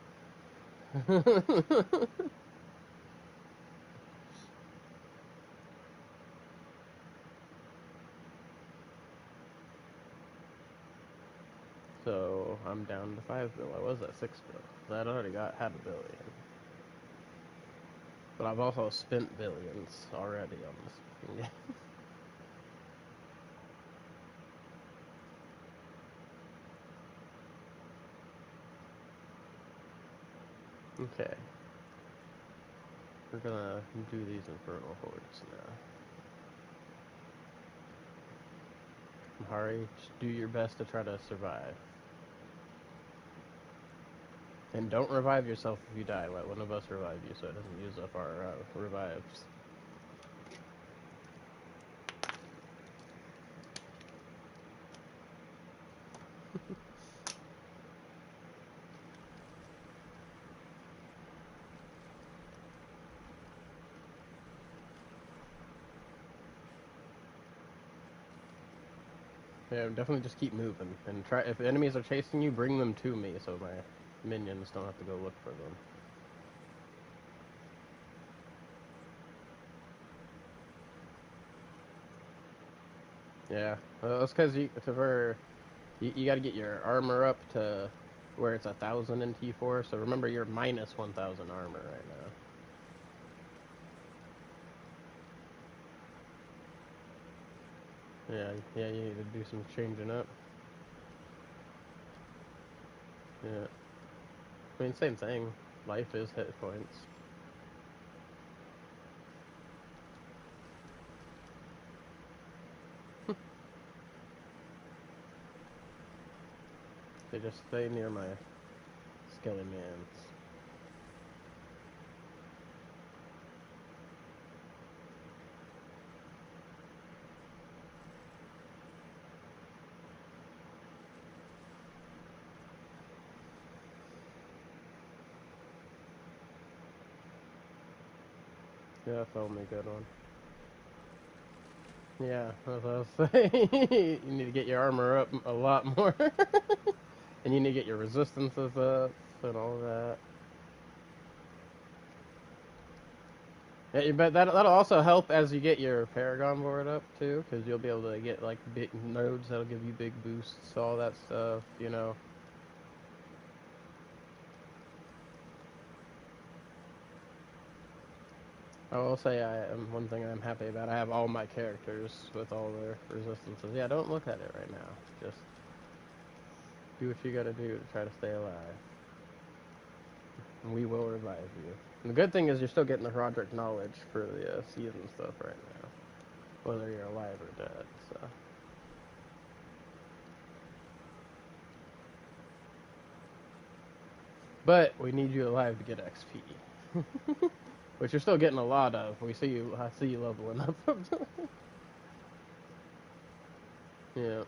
[SPEAKER 1] So I'm down to 5 bill. I was at 6 bill. I'd already had a billion. But I've also spent billions already on this game. Okay. We're gonna do these infernal hordes now. Hari, just do your best to try to survive. And don't revive yourself if you die. Let one of us revive you so it doesn't use up our revives. Yeah, definitely just keep moving. And try, if enemies are chasing you, bring them to me so my minions don't have to go look for them. Yeah, that's because you got to get your armor up to where it's 1,000 in T4. So remember, you're minus 1,000 armor right now. Yeah, you need to do some changing up. Yeah, I mean, same thing. Life is hit points. They just stay near my skelly mans. Yeah, fell me a good one. Yeah, that's what I was saying. You need to get your armor up a lot more. And you need to get your resistances up and all that. Yeah, you bet that'll also help as you get your Paragon board up too, because you'll be able to get like big nodes that'll give you big boosts, all that stuff, you know. I will say one thing I'm happy about. I have all my characters with all their resistances. Yeah, don't look at it right now. Just do what you gotta do to try to stay alive. And we will revive you. And the good thing is you're still getting the Roderick knowledge for the season stuff right now, whether you're alive or dead. So. But we need you alive to get XP, which you're still getting a lot of. I see you leveling up. Yeah,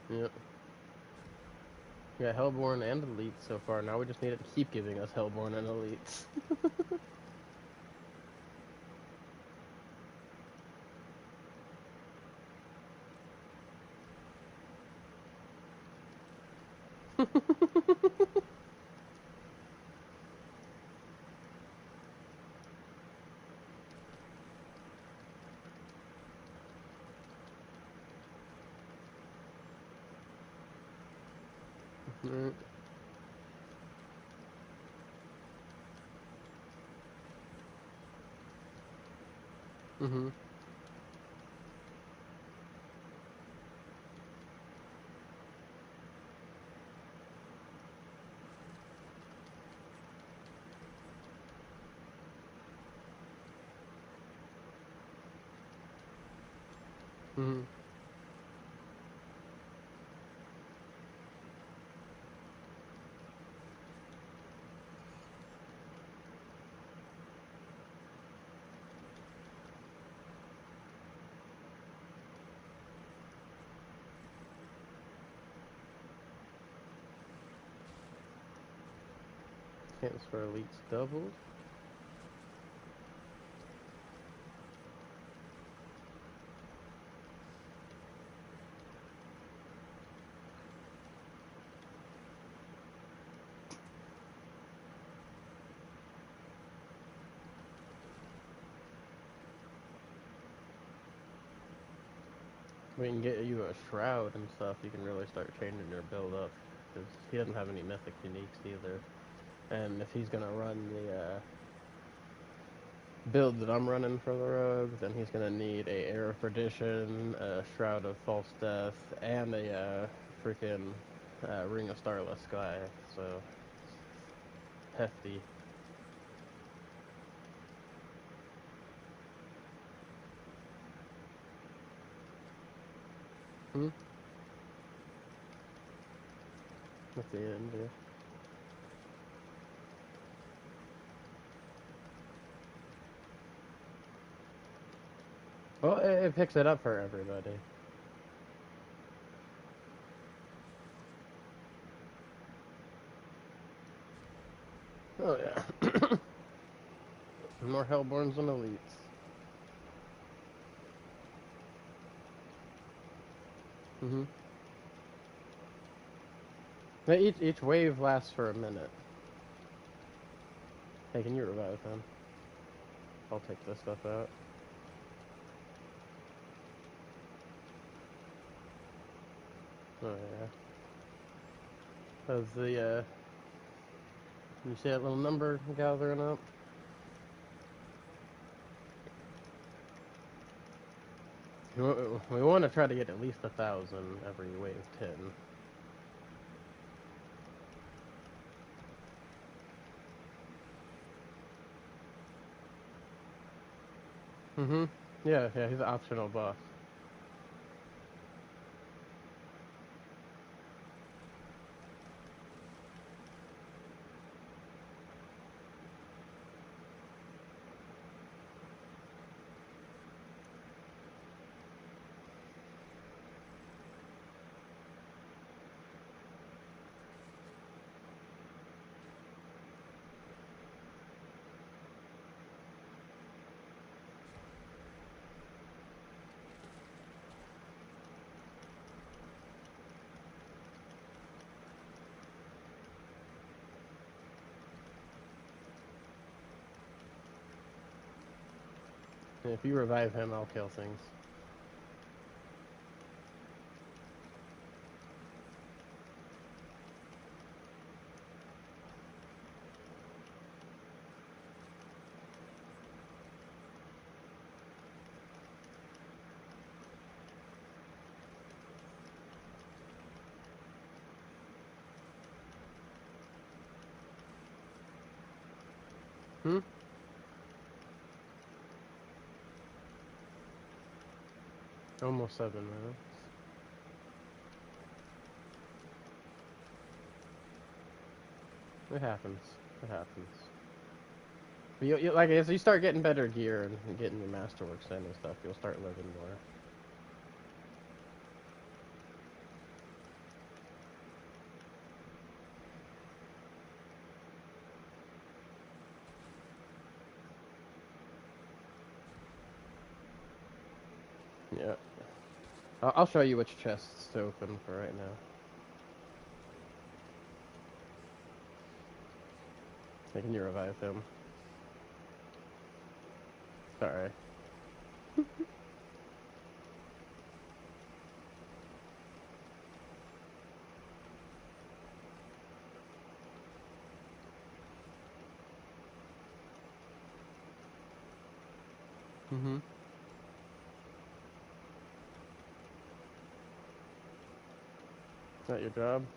[SPEAKER 1] yeah. We got Hellborn and Elites so far. Now we just need it to keep giving us Hellborn and Elites. Right. Mm-hmm. Mm-hmm. Chance for Elites doubled. We can get you a Shroud and stuff. You can really start changing your build up. Because he doesn't have any Mythic Uniques either. And if he's going to run the build that I'm running for the Rogue, then he's going to need a Air of Perdition, a Shroud of False Death, and a freaking Ring of Starless Sky. So, hefty. Hmm? At the end, yeah. Well, it picks it up for everybody. Oh, yeah. More Hellborns and Elites. Mm-hmm. Each wave lasts for a minute. Hey, can you revive him? I'll take this stuff out. Oh, yeah. How's the, you see that little number gathering up? We want to try to get at least 1,000 every wave 10. Mm-hmm. Yeah, he's an optional boss. And if you revive him, I'll kill things. Hmm? Almost 7 minutes. It happens. It happens. But like, as you start getting better gear and getting your masterworks in and stuff, you'll start living more. Yeah. I'll show you which chests to open for right now. Hey, can you revive him? Sorry. Mm-hmm. Is that your job?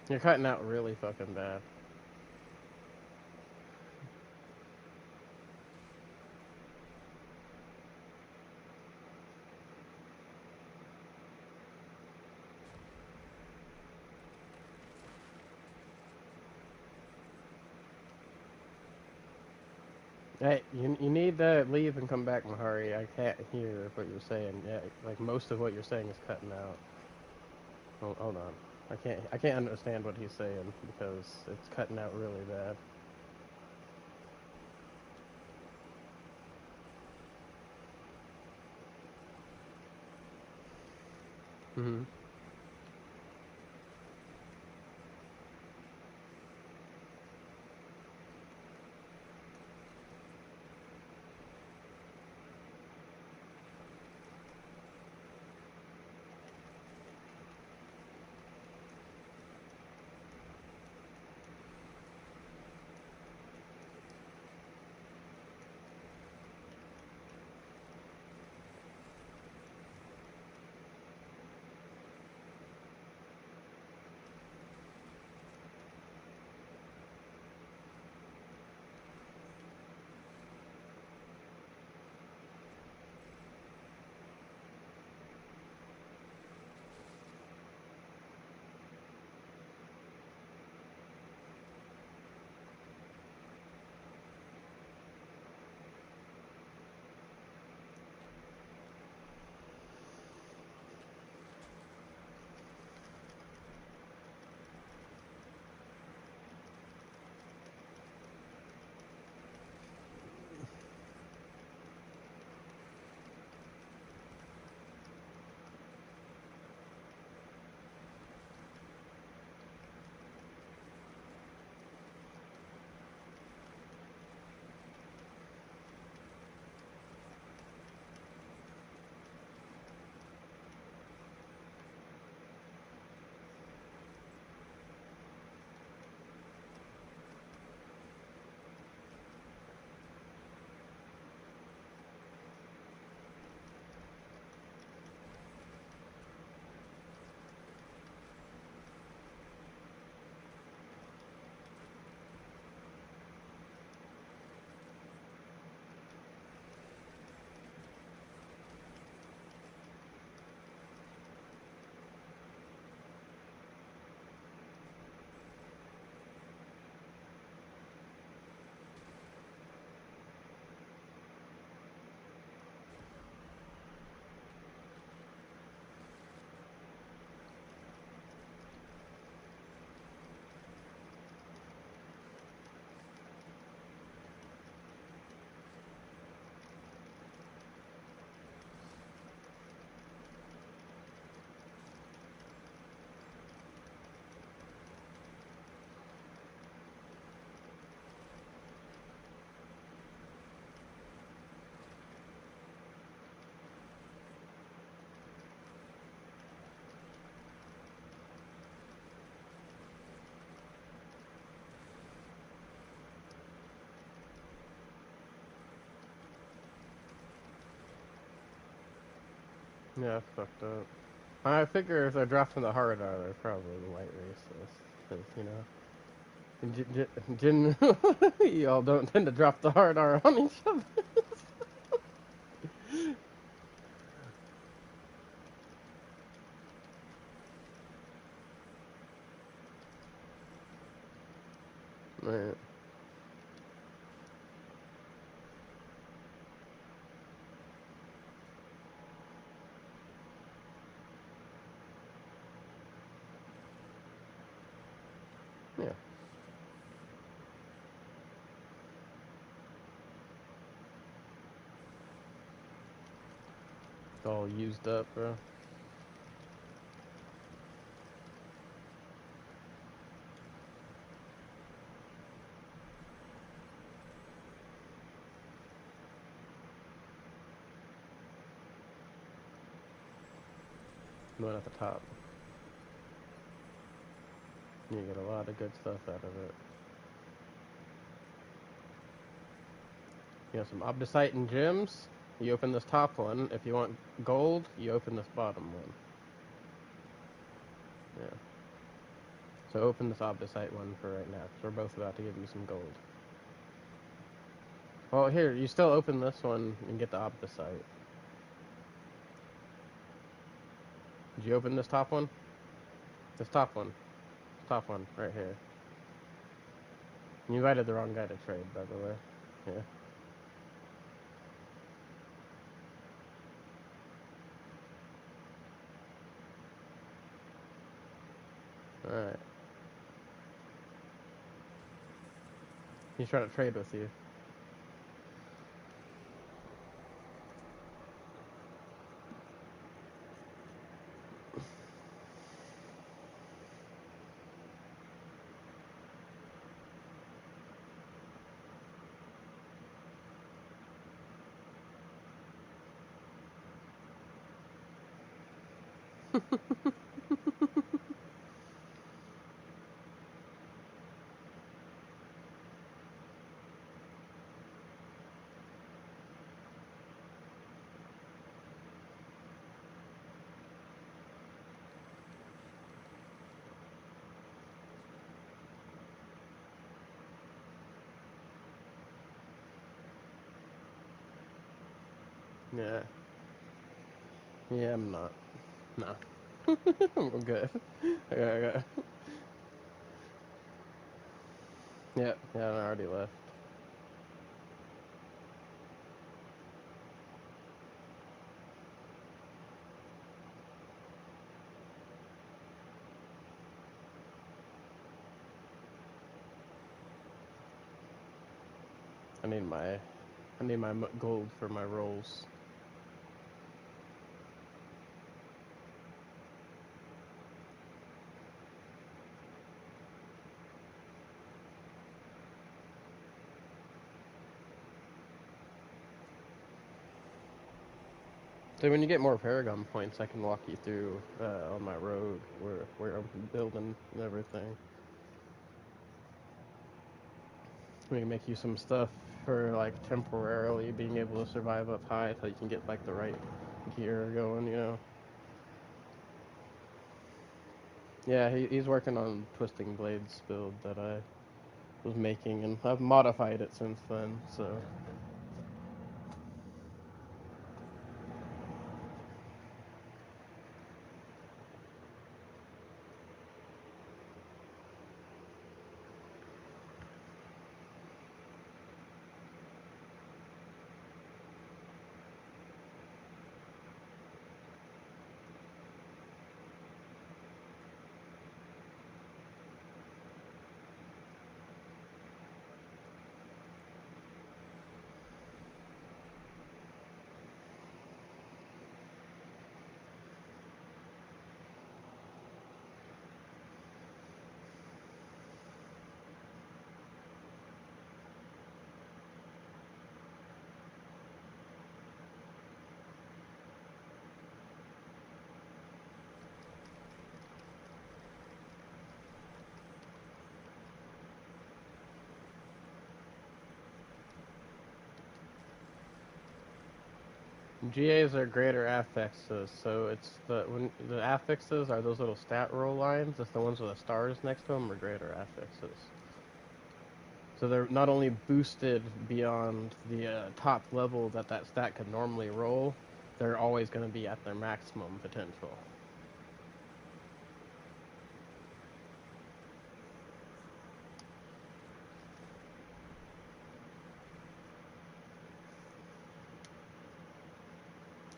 [SPEAKER 1] You're cutting out really fucking bad. Hey, you need to leave and come back, Mahari. I can't hear what you're saying. Yeah, like most of what you're saying is cutting out. Hold on. I can't understand what he's saying because it's cutting out really bad. Mm-hmm. Yeah, it's fucked up. I figure if they're dropping the hard R, they're probably white racist. Because, you know, y'all don't tend to drop the hard R on each other. Right. Yeah. It's all used up, bro. The one at the top. You get a lot of good stuff out of it. You know, some obdicite and gems. You open this top one. If you want gold, you open this bottom one. Yeah. So open this obdicite one for right now, because we're both about to give you some gold. Well, here, you still open this one and get the obdicite. Did you open this top one? This top one. Top one, right here. You invited the wrong guy to trade, by the way. Yeah. Alright. He's trying to trade with you. Yeah. Yeah, I'm not. Nah. I'm good. I got. Yeah, yeah, I already left. I need my, I need my gold for my rolls. So when you get more Paragon points, I can walk you through on my road where I'm building and everything. We can make you some stuff for like temporarily being able to survive up high, so you can get like the right gear going. You know. Yeah, he's working on Twisting Blades build that I was making, and I've modified it since then. So GAs are greater affixes, so it's the affixes are those little stat roll lines. It's the ones with the stars next to them are greater affixes. So they're not only boosted beyond the top level that stat could normally roll, they're always going to be at their maximum potential.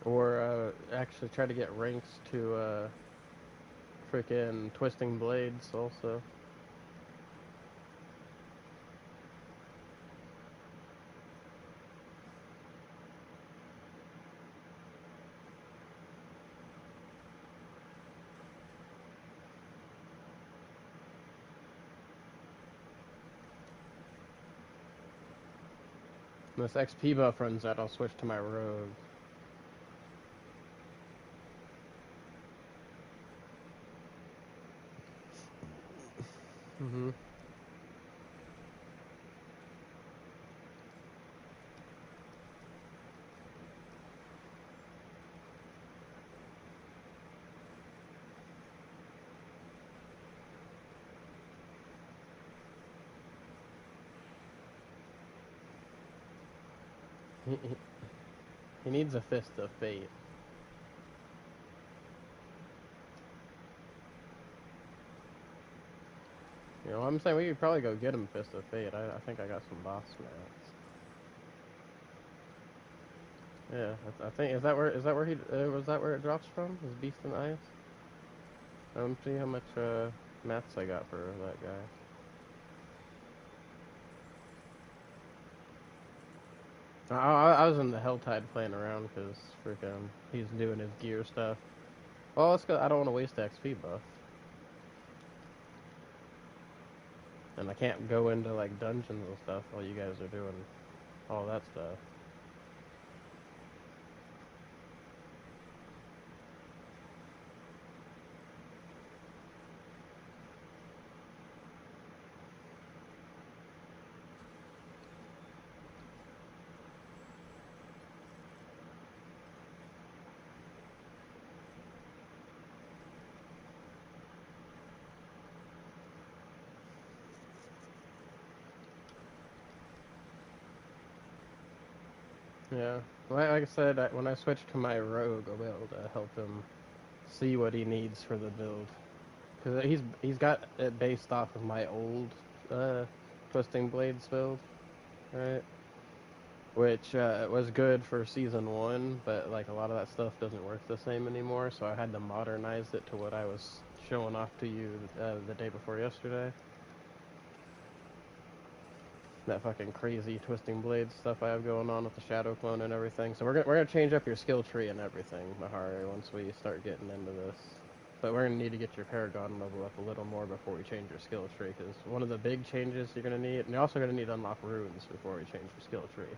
[SPEAKER 1] Or actually try to get ranks to freaking twisting blades also. When this XP buff runs out, I'll switch to my rogue. Mm-hmm. He needs a fist of fate. You know, I'm saying we could probably go get him fist of fate. I think I got some boss mats. Yeah, I think is that where he was that where it drops from? Is Beast in Ice? See how much mats I got for that guy. I was in the Helltide playing around because freaking he's doing his gear stuff. Well, let's go. I don't want to waste the XP buff, and I can't go into like dungeons and stuff while you guys are doing all that stuff. Yeah, like I said, when I switch to my rogue, I'll be able to help him see what he needs for the build. Because he's got it based off of my old twisting blades build, right? Which was good for season one, but like a lot of that stuff doesn't work the same anymore. So I had to modernize it to what I was showing off to you the day before yesterday. That fucking crazy twisting blades stuff I have going on with the shadow clone and everything. So we're gonna change up your skill tree and everything, Mahari, once we start getting into this. But we're gonna need to get your Paragon level up a little more before we change your skill tree, because one of the big changes you're gonna need, and you're also gonna need to unlock runes before we change your skill tree,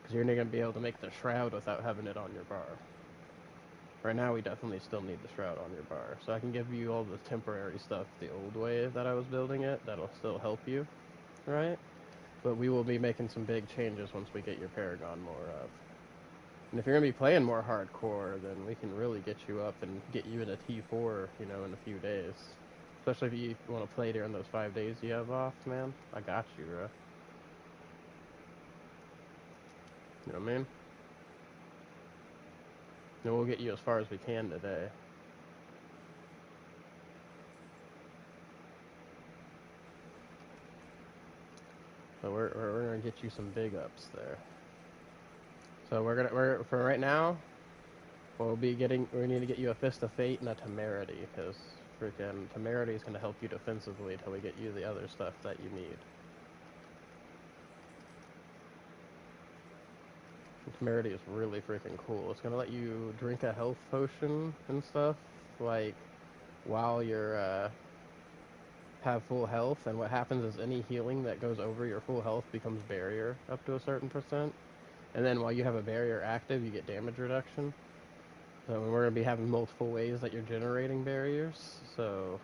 [SPEAKER 1] because you're gonna be able to make the shroud without having it on your bar. Right now, we definitely still need the shroud on your bar, so I can give you all the temporary stuff the old way that I was building it. That'll still help you, right? But we will be making some big changes once we get your Paragon more up. And if you're going to be playing more hardcore, then we can really get you up and get you in a T4, you know, in a few days. Especially if you want to play during those 5 days you have off, man. I got you, bro. You know what I mean? And we'll get you as far as we can today. So we're gonna get you some big ups there. So we're for right now, we need to get you a Fist of Fate and a Temerity, because freaking Temerity is gonna help you defensively until we get you the other stuff that you need. Temerity is really freaking cool. It's gonna let you drink a health potion and stuff, like while you're have full health, and what happens is any healing that goes over your full health becomes barrier up to a certain percent. And then while you have a barrier active, you get damage reduction. So we're gonna be having multiple ways that you're generating barriers. So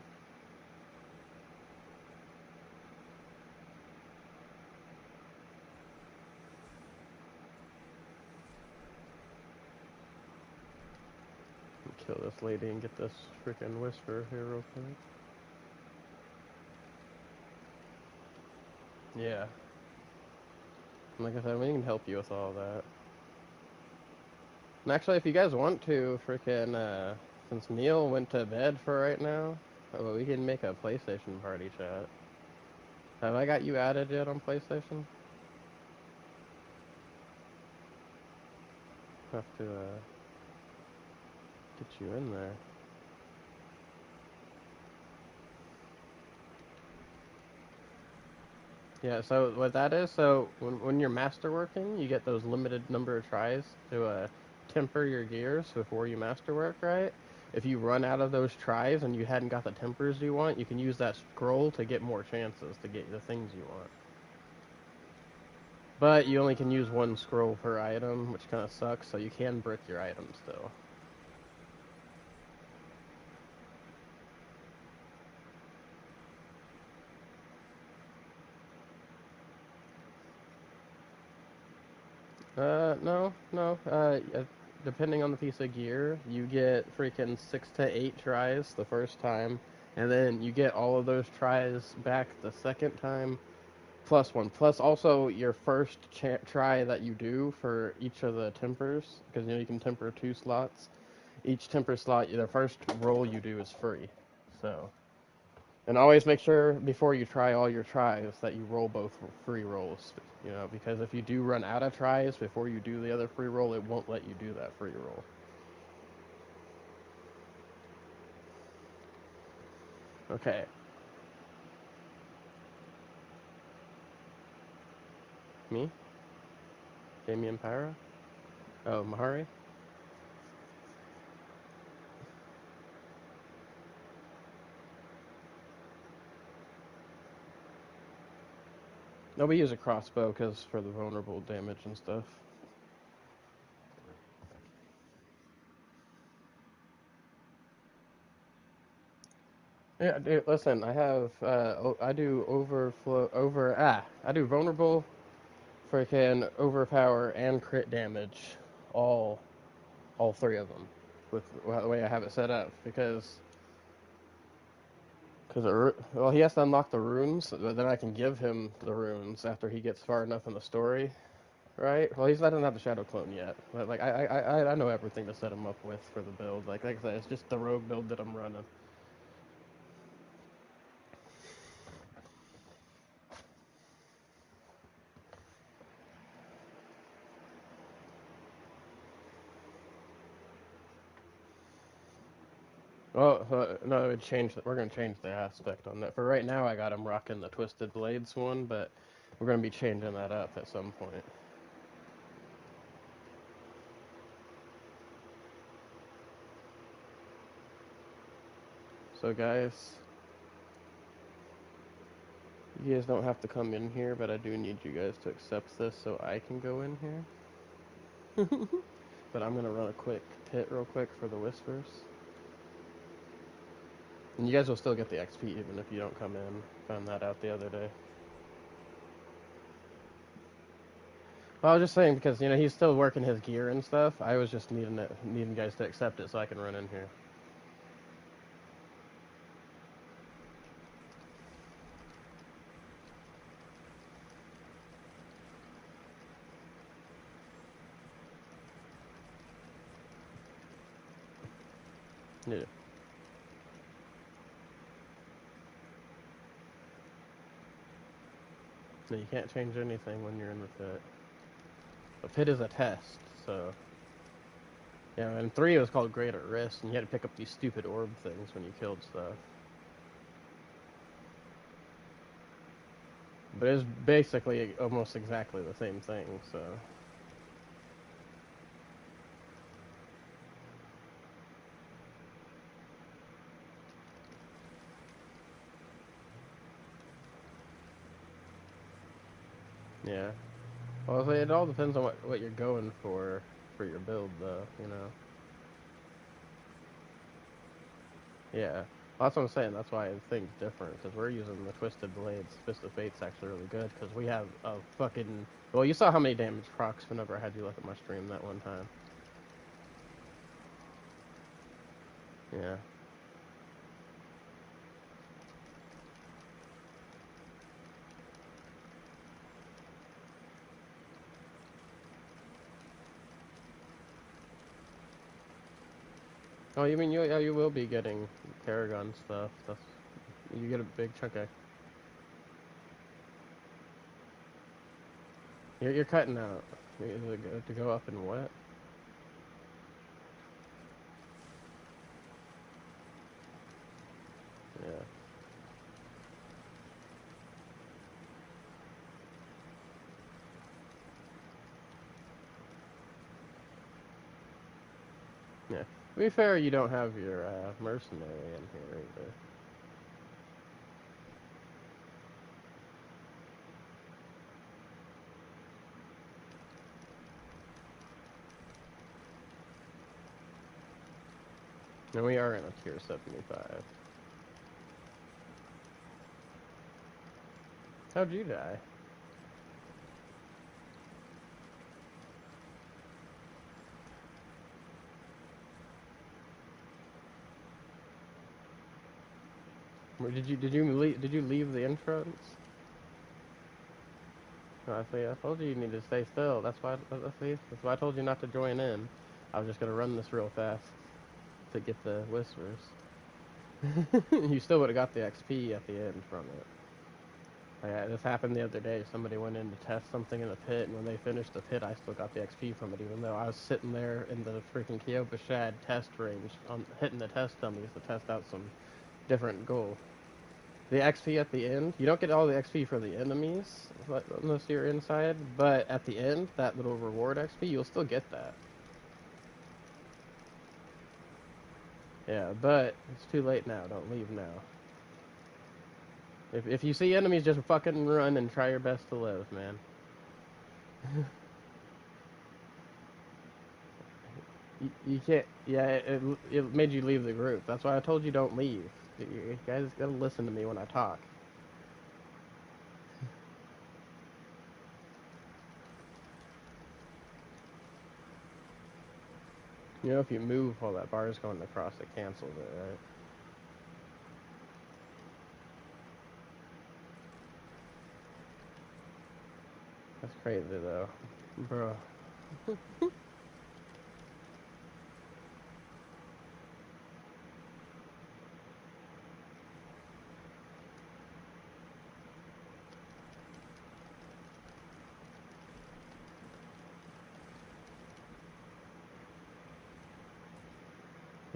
[SPEAKER 1] kill this lady and get this freaking whisper here real quick. Yeah. Like I said, we can help you with all that. And actually, if you guys want to, freaking, since Neil went to bed for right now, we can make a PlayStation party chat. Have I got you added yet on PlayStation? Have to, Get you in there. Yeah, so what that is, so when you're masterworking, you get those limited number of tries to temper your gears before you masterwork, right? If you run out of those tries and you hadn't got the tempers you want, you can use that scroll to get more chances to get the things you want. But you only can use one scroll per item, which kind of sucks, so you can brick your item still. No, no. Depending on the piece of gear, you get freaking 6 to 8 tries the first time, and then you get all of those tries back the second time, plus one. Plus also your first try that you do for each of the tempers, because you can temper 2 slots. Each temper slot, the first roll you do is free. So, and always make sure before you try all your tries that you roll both free rolls. Because if you do run out of tries before you do the other free roll, it won't let you do that free roll. Okay. Me? Damien Pyra? Oh, Mahari? No, we use a crossbow because for the vulnerable damage and stuff. Yeah, dude, listen, I do I do vulnerable, freaking overpower, and crit damage, all, all three of them, with the way I have it set up, well, he has to unlock the runes, but then I can give him the runes after he gets far enough in the story, right? Well, he's not gonna have the shadow clone yet, but like I know everything to set him up with for the build. Like I said, it's just the rogue build that I'm running. Well, no, we're gonna change the aspect on that. For right now, I got him rocking the Twisted Blades one, but we're gonna be changing that up at some point. So, guys, you guys don't have to come in here, but I do need you guys to accept this so I can go in here. But I'm gonna run a quick pit real quick for the Whispers. And you guys will still get the XP even if you don't come in. Found that out the other day. Well, I was just saying because he's still working his gear and stuff. I was just needing guys to accept it so I can run in here. Yeah. No, you can't change anything when you're in the pit. The pit is a test, so yeah. And 3 was called Great at Risk, and you had to pick up these stupid orb things when you killed stuff. But it's basically almost exactly the same thing. So yeah. Well, it all depends on what you're going for your build, though. Yeah. Well, that's what I'm saying. That's why I think different, because we're using the Twisted Blades. Fist of Fate's actually really good, because we have a fucking... Well, you saw how many damage procs whenever I had you look at my stream that one time. Yeah. Oh, you mean you will be getting Paragon stuff. You get a big chunk of... You're cutting out. To go up in what? Yeah. To be fair, you don't have your mercenary in here either. And we are in a tier 75. How'd you die? Did you leave the entrance? No, I told you need to stay still. That's why I told you not to join in. I was just gonna run this real fast to get the whispers. You still would have got the XP at the end from it. Yeah, this happened the other day. Somebody went in to test something in the pit, and when they finished the pit, I still got the XP from it, even though I was sitting there in the freaking Kyopa Shad test range, hitting the test dummies to test out some different goal. The XP at the end, you don't get all the XP for the enemies unless you're inside, but at the end, that little reward XP, you'll still get that. Yeah, but it's too late now. Don't leave now. If you see enemies, just fucking run and try your best to live, man. You can't. Yeah, it made you leave the group. That's why I told you don't leave. You guys gotta listen to me when I talk. You know, if you move while that bar is going across, it cancels it, right? That's crazy though, bro.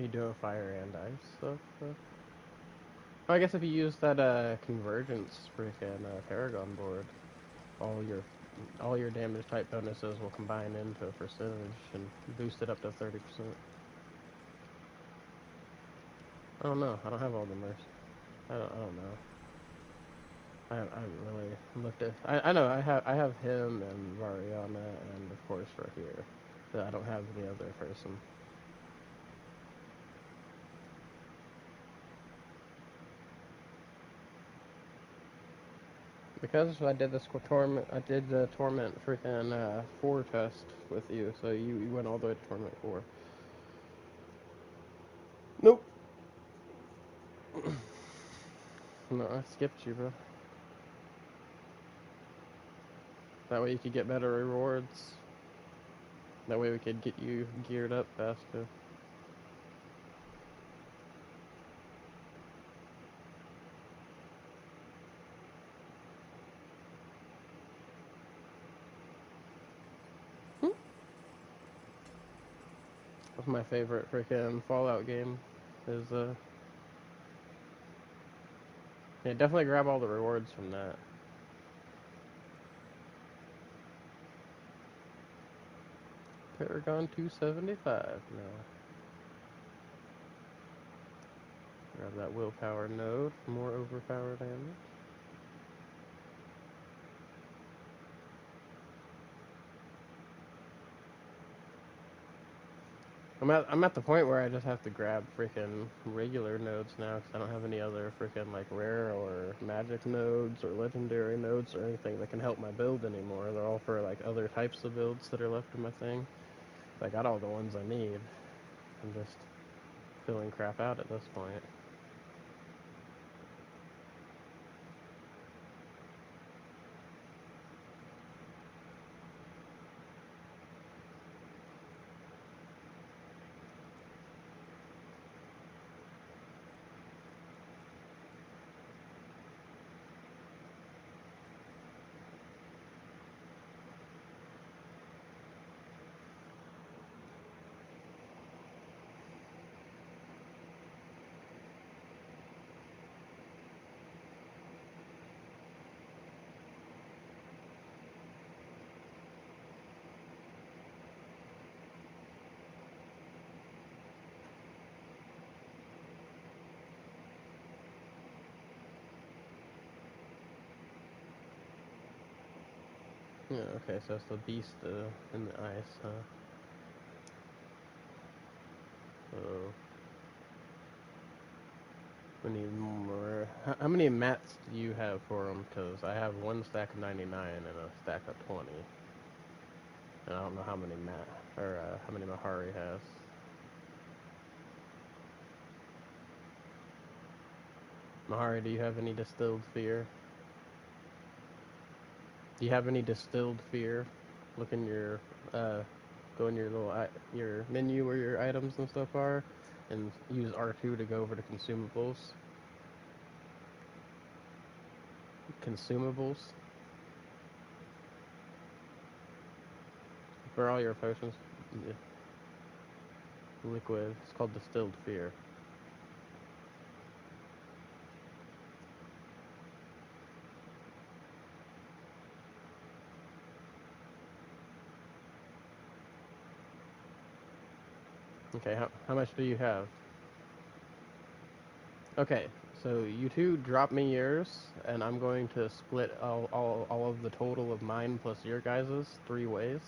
[SPEAKER 1] You do fire and ice stuff. Oh, I guess if you use that convergence freaking Paragon board, all your all your damage type bonuses will combine into a percentage and boost it up to 30%. I don't know. I don't have all the mercs. I don't know. I haven't really looked at. I know I have him and Variana and of course right here. But I don't have the other person. Because I did torment, I did the torment freaking 4 test with you, so you went all the way to torment 4. Nope. No, I skipped you, bro. That way you could get better rewards. That way we could get you geared up faster. Hmm? That's my favorite freaking Fallout game. Is yeah, definitely grab all the rewards from that. Paragon 275 now. Grab that willpower node for more overpower damage. I'm at the point where I just have to grab freaking regular nodes now because I don't have any other freaking like rare or magic nodes or legendary nodes or anything that can help my build anymore. They're all for like other types of builds that are left in my thing. I got all the ones I need. I'm just filling crap out at this point. Yeah, okay, so it's the beast in the ice, huh? So we need more. How many mats do you have for them? Because I have one stack of 99 and a stack of 20. And I don't know how many how many Mahari has. Mahari, do you have any distilled fear? Do you have any distilled fear? Look in your, go in your little your menu where your items and stuff are, and use R2 to go over to consumables. Consumables for all your potions. Yeah. Liquid. It's called distilled fear. Okay, how much do you have? Okay, so you two drop me yours, and I'm going to split all of the total of mine plus your guys's 3 ways,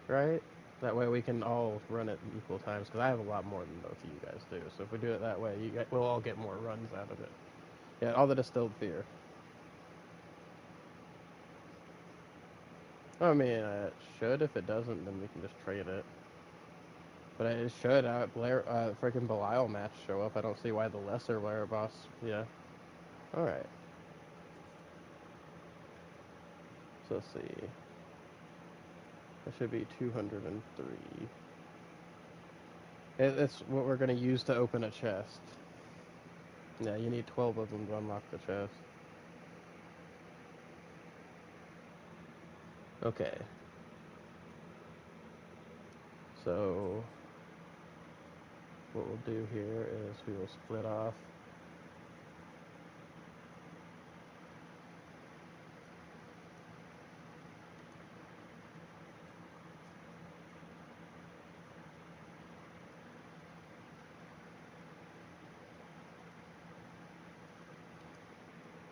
[SPEAKER 1] right? That way we can all run it equal times, because I have a lot more than both of you guys do. So if we do it that way, we'll all get more runs out of it. Yeah, all the distilled fear. I mean, it should. If it doesn't, then we can just trade it. But it should. Freaking Belial match show up. I don't see why the lesser Lair boss. Yeah. All right. So let's see. That should be 203. It's what we're gonna use to open a chest. Yeah, you need 12 of them to unlock the chest. Okay. So what we'll do here is we will split off.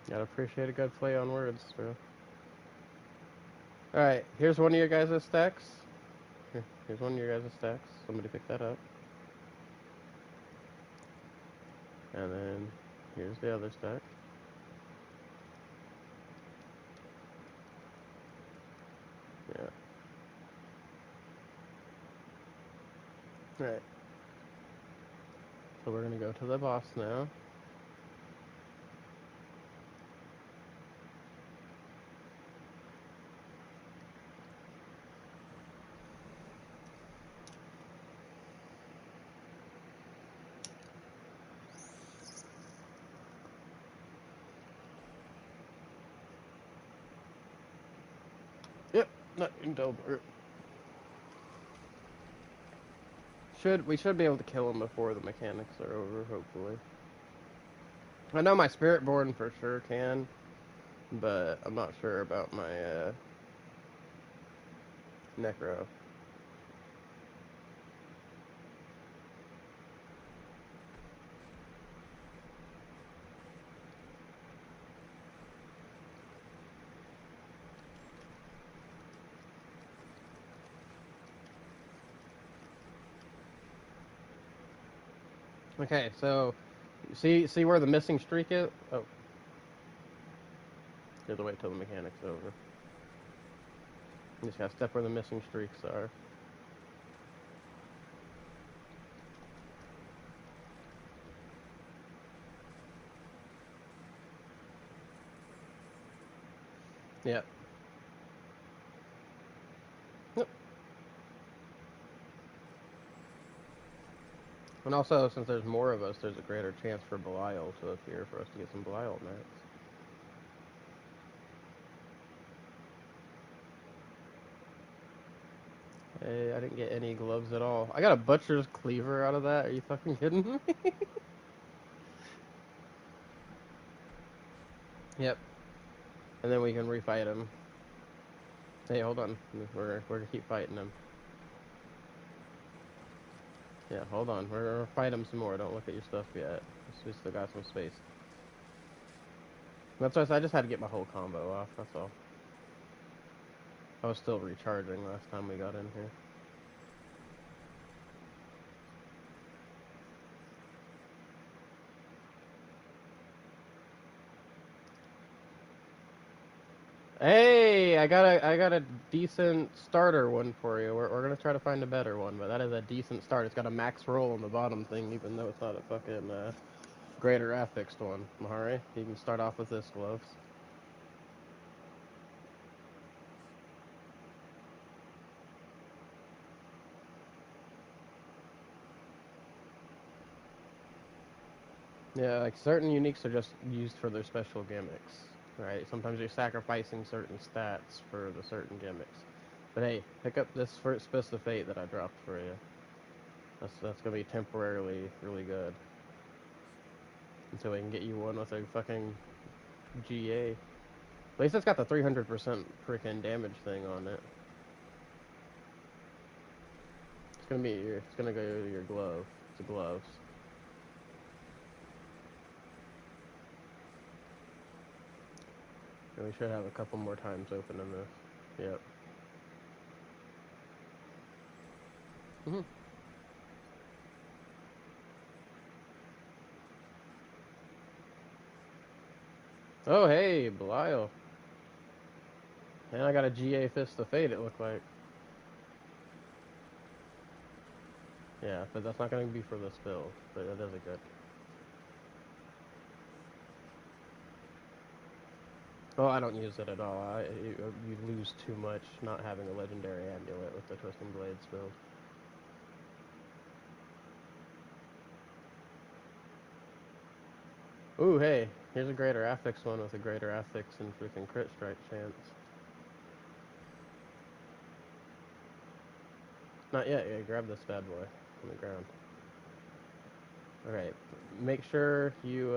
[SPEAKER 1] Gotta appreciate a good play on words, bro. All right, here's one of your guys' stacks. Here's one of your guys' stacks. Somebody pick that up. And then here's the other stack. Yeah. All right. So we're gonna go to the boss now. Yep, not Indelbert. We should be able to kill him before the mechanics are over, hopefully. I know my Spiritborn for sure can, but I'm not sure about my Necro. Okay, so see where the missing streak is? Oh, you have to wait till the mechanics over. You just gotta step where the missing streaks are. Yep. Yep. And also, since there's more of us, there's a greater chance for Belial to appear for us to get some Belial mats. Hey, I didn't get any gloves at all. I got a butcher's cleaver out of that. Are you fucking kidding me? Yep. And then we can refight him. Hey, hold on. We're gonna keep fighting him. Yeah, hold on. We're gonna fight him some more. Don't look at your stuff yet. We still got some space. That's why I just had to get my whole combo off. That's all. I was still recharging last time we got in here. Hey, I got a decent starter one for you. We're gonna try to find a better one, but that is a decent start. It's got a max roll on the bottom thing, even though it's not a fucking greater affixed one. Mahari, you can start off with this gloves. Yeah, like certain uniques are just used for their special gimmicks, right? Sometimes you're sacrificing certain stats for the certain gimmicks. But hey, pick up this first Fist of Fate that I dropped for you. That's gonna be temporarily really good until we can get you one with a fucking GA. At least it's got the 300% freaking damage thing on it. It's gonna go to your glove. It's the gloves. And we should have a couple more times open in this. Yep. hmm Oh hey, Belial. And I got a GA Fist of Fate. It looked like. Yeah, but that's not gonna be for this build. But it is a good. Oh, I don't use it at all. You lose too much not having a legendary amulet with the Twisting Blades build. Ooh, hey, here's a greater affix one with a greater affix and freaking crit strike chance. Not yet. Yeah, grab this bad boy on the ground. Alright, make sure you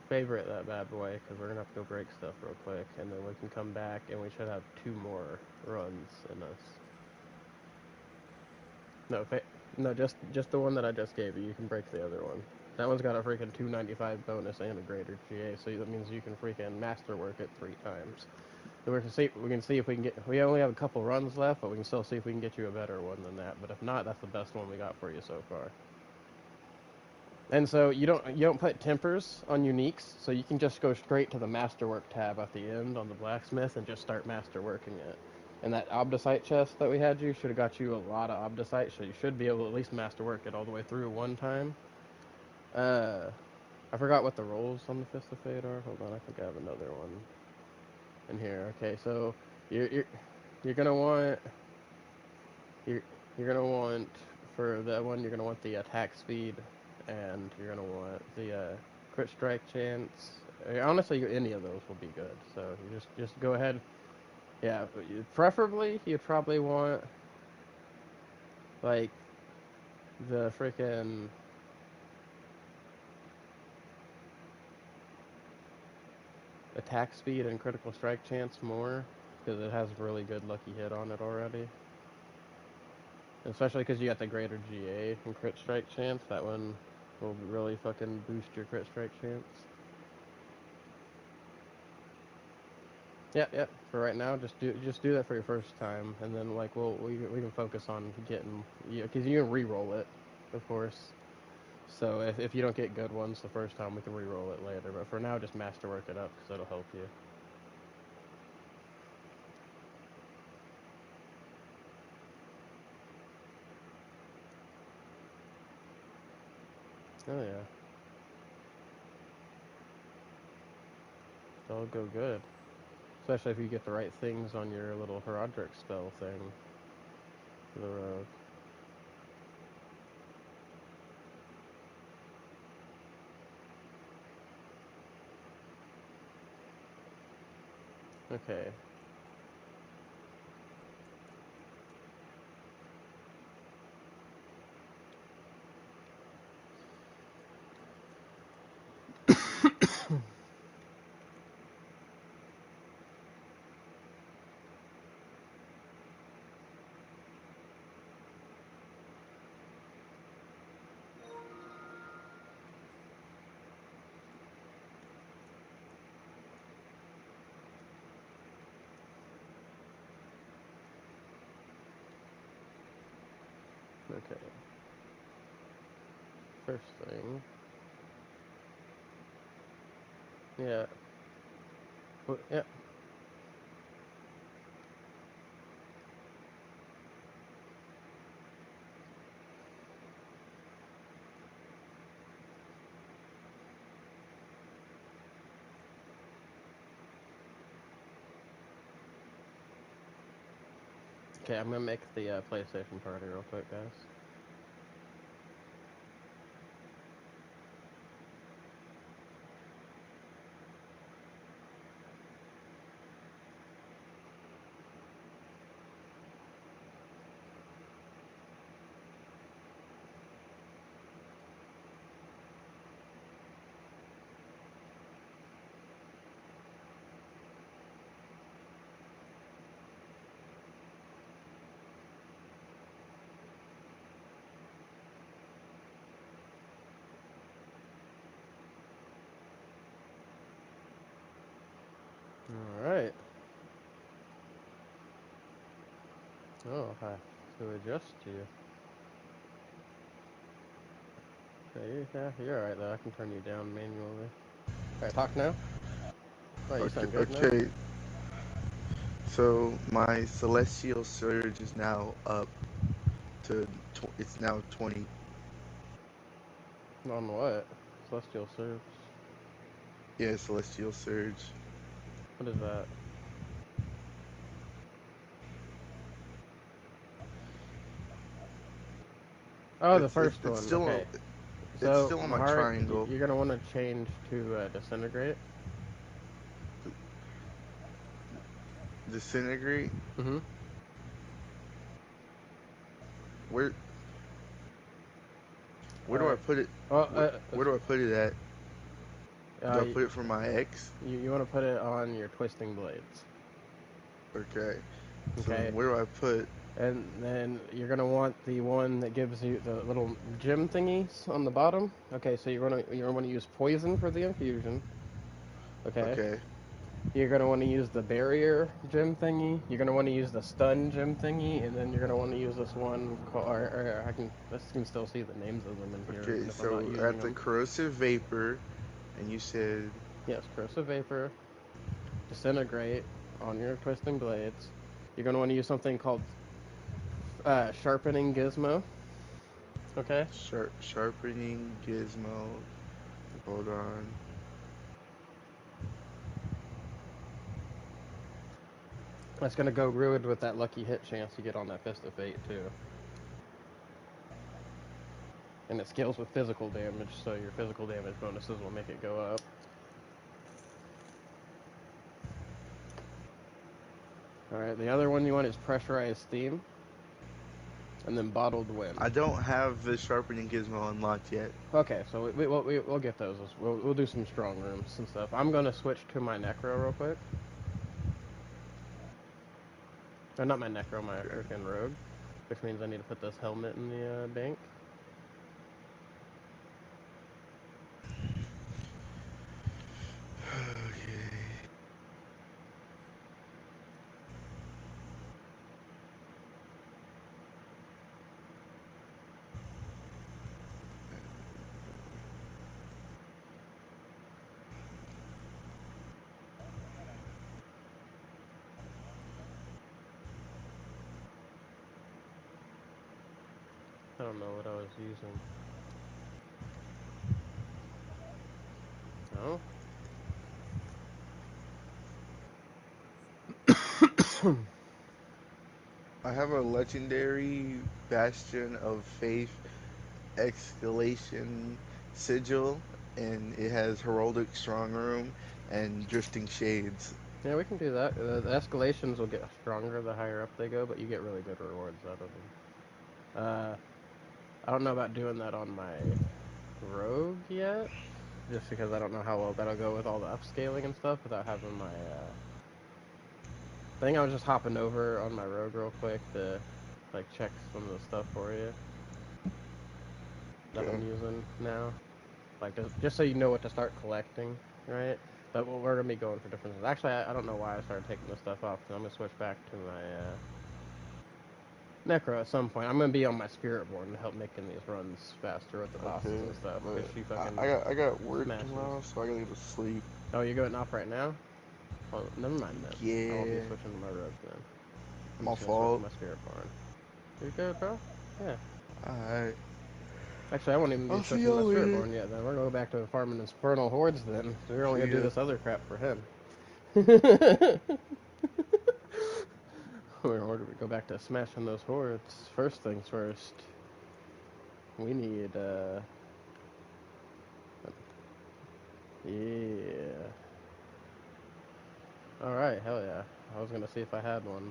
[SPEAKER 1] favorite that bad boy because we're gonna have to go break stuff real quick, and then we can come back and we should have two more runs in us. No, no, just the one that I just gave you. You can break the other one. That one's got a freaking 295 bonus and a greater GA, so that means you can freaking masterwork it 3 times. So we can see if we can get. We only have a couple runs left, but we can still see if we can get you a better one than that. But if not, that's the best one we got for you so far. And so you don't put tempers on uniques, so you can just go straight to the masterwork tab at the end on the blacksmith and just start masterworking it. And that obdicite chest that we had you should have got you a lot of obdicite, so you should be able to at least masterwork it all the way through one time. Uh, I forgot what the rolls on the Fist of Fate are. Hold on, I think I have another one in here. Okay, so you're you're, you're gonna want you're you're gonna want for that one. You're gonna want the attack speed, and you're gonna want the crit strike chance. Honestly, any of those will be good. So you just go ahead. Yeah, preferably you'd probably want like the freaking attack speed and critical strike chance more because it has really good lucky hit on it already. Especially because you got the greater GA and crit strike chance. That one will really fucking boost your crit strike chance. Yep, yep. For right now, just do that for your first time, and then like we can focus on getting because you can re-roll it, of course. So if you don't get good ones the first time, we can re-roll it later. But for now, just masterwork it up because it'll help you. Oh yeah, it'll go good. Especially if you get the right things on your little Herodric spell thing for the road. Okay. Okay. First thing. Yeah. Yeah. Okay, I'm gonna make the PlayStation party real quick, guys. Alright. Oh, I have to adjust you. Okay, yeah, you're alright though. I can turn you down manually. Alright, talk now. Oh, you
[SPEAKER 2] Okay,
[SPEAKER 1] sound good now.
[SPEAKER 2] okay. So my celestial surge is now up to it's now 20.
[SPEAKER 1] On what? Celestial Serves.
[SPEAKER 2] Yeah, celestial surge.
[SPEAKER 1] What is that? Oh, the
[SPEAKER 2] It's it's
[SPEAKER 1] first
[SPEAKER 2] it's
[SPEAKER 1] one.
[SPEAKER 2] still
[SPEAKER 1] Okay.
[SPEAKER 2] it's
[SPEAKER 1] So,
[SPEAKER 2] still on my
[SPEAKER 1] Mark,
[SPEAKER 2] triangle.
[SPEAKER 1] you're gonna want to change to Disintegrate.
[SPEAKER 2] Disintegrate.
[SPEAKER 1] Mm-hmm.
[SPEAKER 2] Where where do I
[SPEAKER 1] Alright.
[SPEAKER 2] put it?
[SPEAKER 1] Well,
[SPEAKER 2] Where do I put it at? Do I
[SPEAKER 1] you,
[SPEAKER 2] put it for my X?
[SPEAKER 1] you want to put it on your Twisting Blades.
[SPEAKER 2] Okay. So
[SPEAKER 1] Okay.
[SPEAKER 2] then where do I put?
[SPEAKER 1] And then you're gonna want the one that gives you the little gem thingies on the bottom. Okay, so you're gonna use poison for the infusion. Okay.
[SPEAKER 2] Okay.
[SPEAKER 1] You're gonna want to use the barrier gem thingy. You're gonna want to use the stun gem thingy, and then you're gonna want to use this one called. I can still see the names of them in here,
[SPEAKER 2] Okay.
[SPEAKER 1] even if I'm not
[SPEAKER 2] So
[SPEAKER 1] using
[SPEAKER 2] at the
[SPEAKER 1] them.
[SPEAKER 2] corrosive vapor, and you said
[SPEAKER 1] Yes, corrosive vapor, disintegrate on your twisting blades. You're gonna want to use something called sharpening gizmo. Okay.
[SPEAKER 2] sharpening gizmo. Hold on.
[SPEAKER 1] That's gonna go ruined with that lucky hit chance you get on that Fist of Fate too. And it scales with physical damage, so your physical damage bonuses will make it go up. Alright, the other one you want is pressurized steam, and then bottled wind.
[SPEAKER 2] I don't have the sharpening gizmo unlocked yet.
[SPEAKER 1] Okay, so we'll get those. We'll do some strong rooms and stuff. I'm gonna switch to my Necro real quick. Or not my Necro, my
[SPEAKER 2] Okay.
[SPEAKER 1] freaking Rogue. Which means I need to put this helmet in the bank.
[SPEAKER 2] Okay.
[SPEAKER 1] I don't know what I was using. No?
[SPEAKER 2] I have a legendary Bastion of Faith exclamation sigil, and it has heraldic strong room and drifting shades.
[SPEAKER 1] Yeah, we can do that. The escalations will get stronger the higher up they go, but you get really good rewards out of them. I don't know about doing that on my Rogue yet, just because I don't know how well that'll go with all the upscaling and stuff without having my thing. I was just hopping over on my Rogue real quick to like check some of the stuff for you that
[SPEAKER 2] Okay.
[SPEAKER 1] I'm using now, like just so you know what to start collecting, right? But we're gonna be going for differences. Actually, I don't know why I started taking this stuff off. Cause I'm gonna switch back to my Necro at some point. I'm gonna be on my spirit board to help making these runs faster with the bosses
[SPEAKER 2] Okay,
[SPEAKER 1] and stuff, because
[SPEAKER 2] but
[SPEAKER 1] she
[SPEAKER 2] I,
[SPEAKER 1] fucking
[SPEAKER 2] I got I got work
[SPEAKER 1] smashes.
[SPEAKER 2] tomorrow, so I gotta go to sleep.
[SPEAKER 1] Oh, you're going off right now? Well, never mind then. I won't be
[SPEAKER 2] Yeah,
[SPEAKER 1] switching to my rogue then. I'm
[SPEAKER 2] my
[SPEAKER 1] just gonna switch to
[SPEAKER 2] fault.
[SPEAKER 1] my spirit barn. You good, bro? Yeah.
[SPEAKER 2] Alright,
[SPEAKER 1] Actually, I won't even be
[SPEAKER 2] I'll see
[SPEAKER 1] switching to my
[SPEAKER 2] y'all
[SPEAKER 1] spirit
[SPEAKER 2] later.
[SPEAKER 1] born yet. Then we're gonna go back to farming infernal hordes. Then so we're only
[SPEAKER 2] See
[SPEAKER 1] gonna do
[SPEAKER 2] ya.
[SPEAKER 1] this other crap for him. Or in order to go back to smashing those hordes, first things first, we need yeah. All right, hell yeah. I was gonna see if I had one.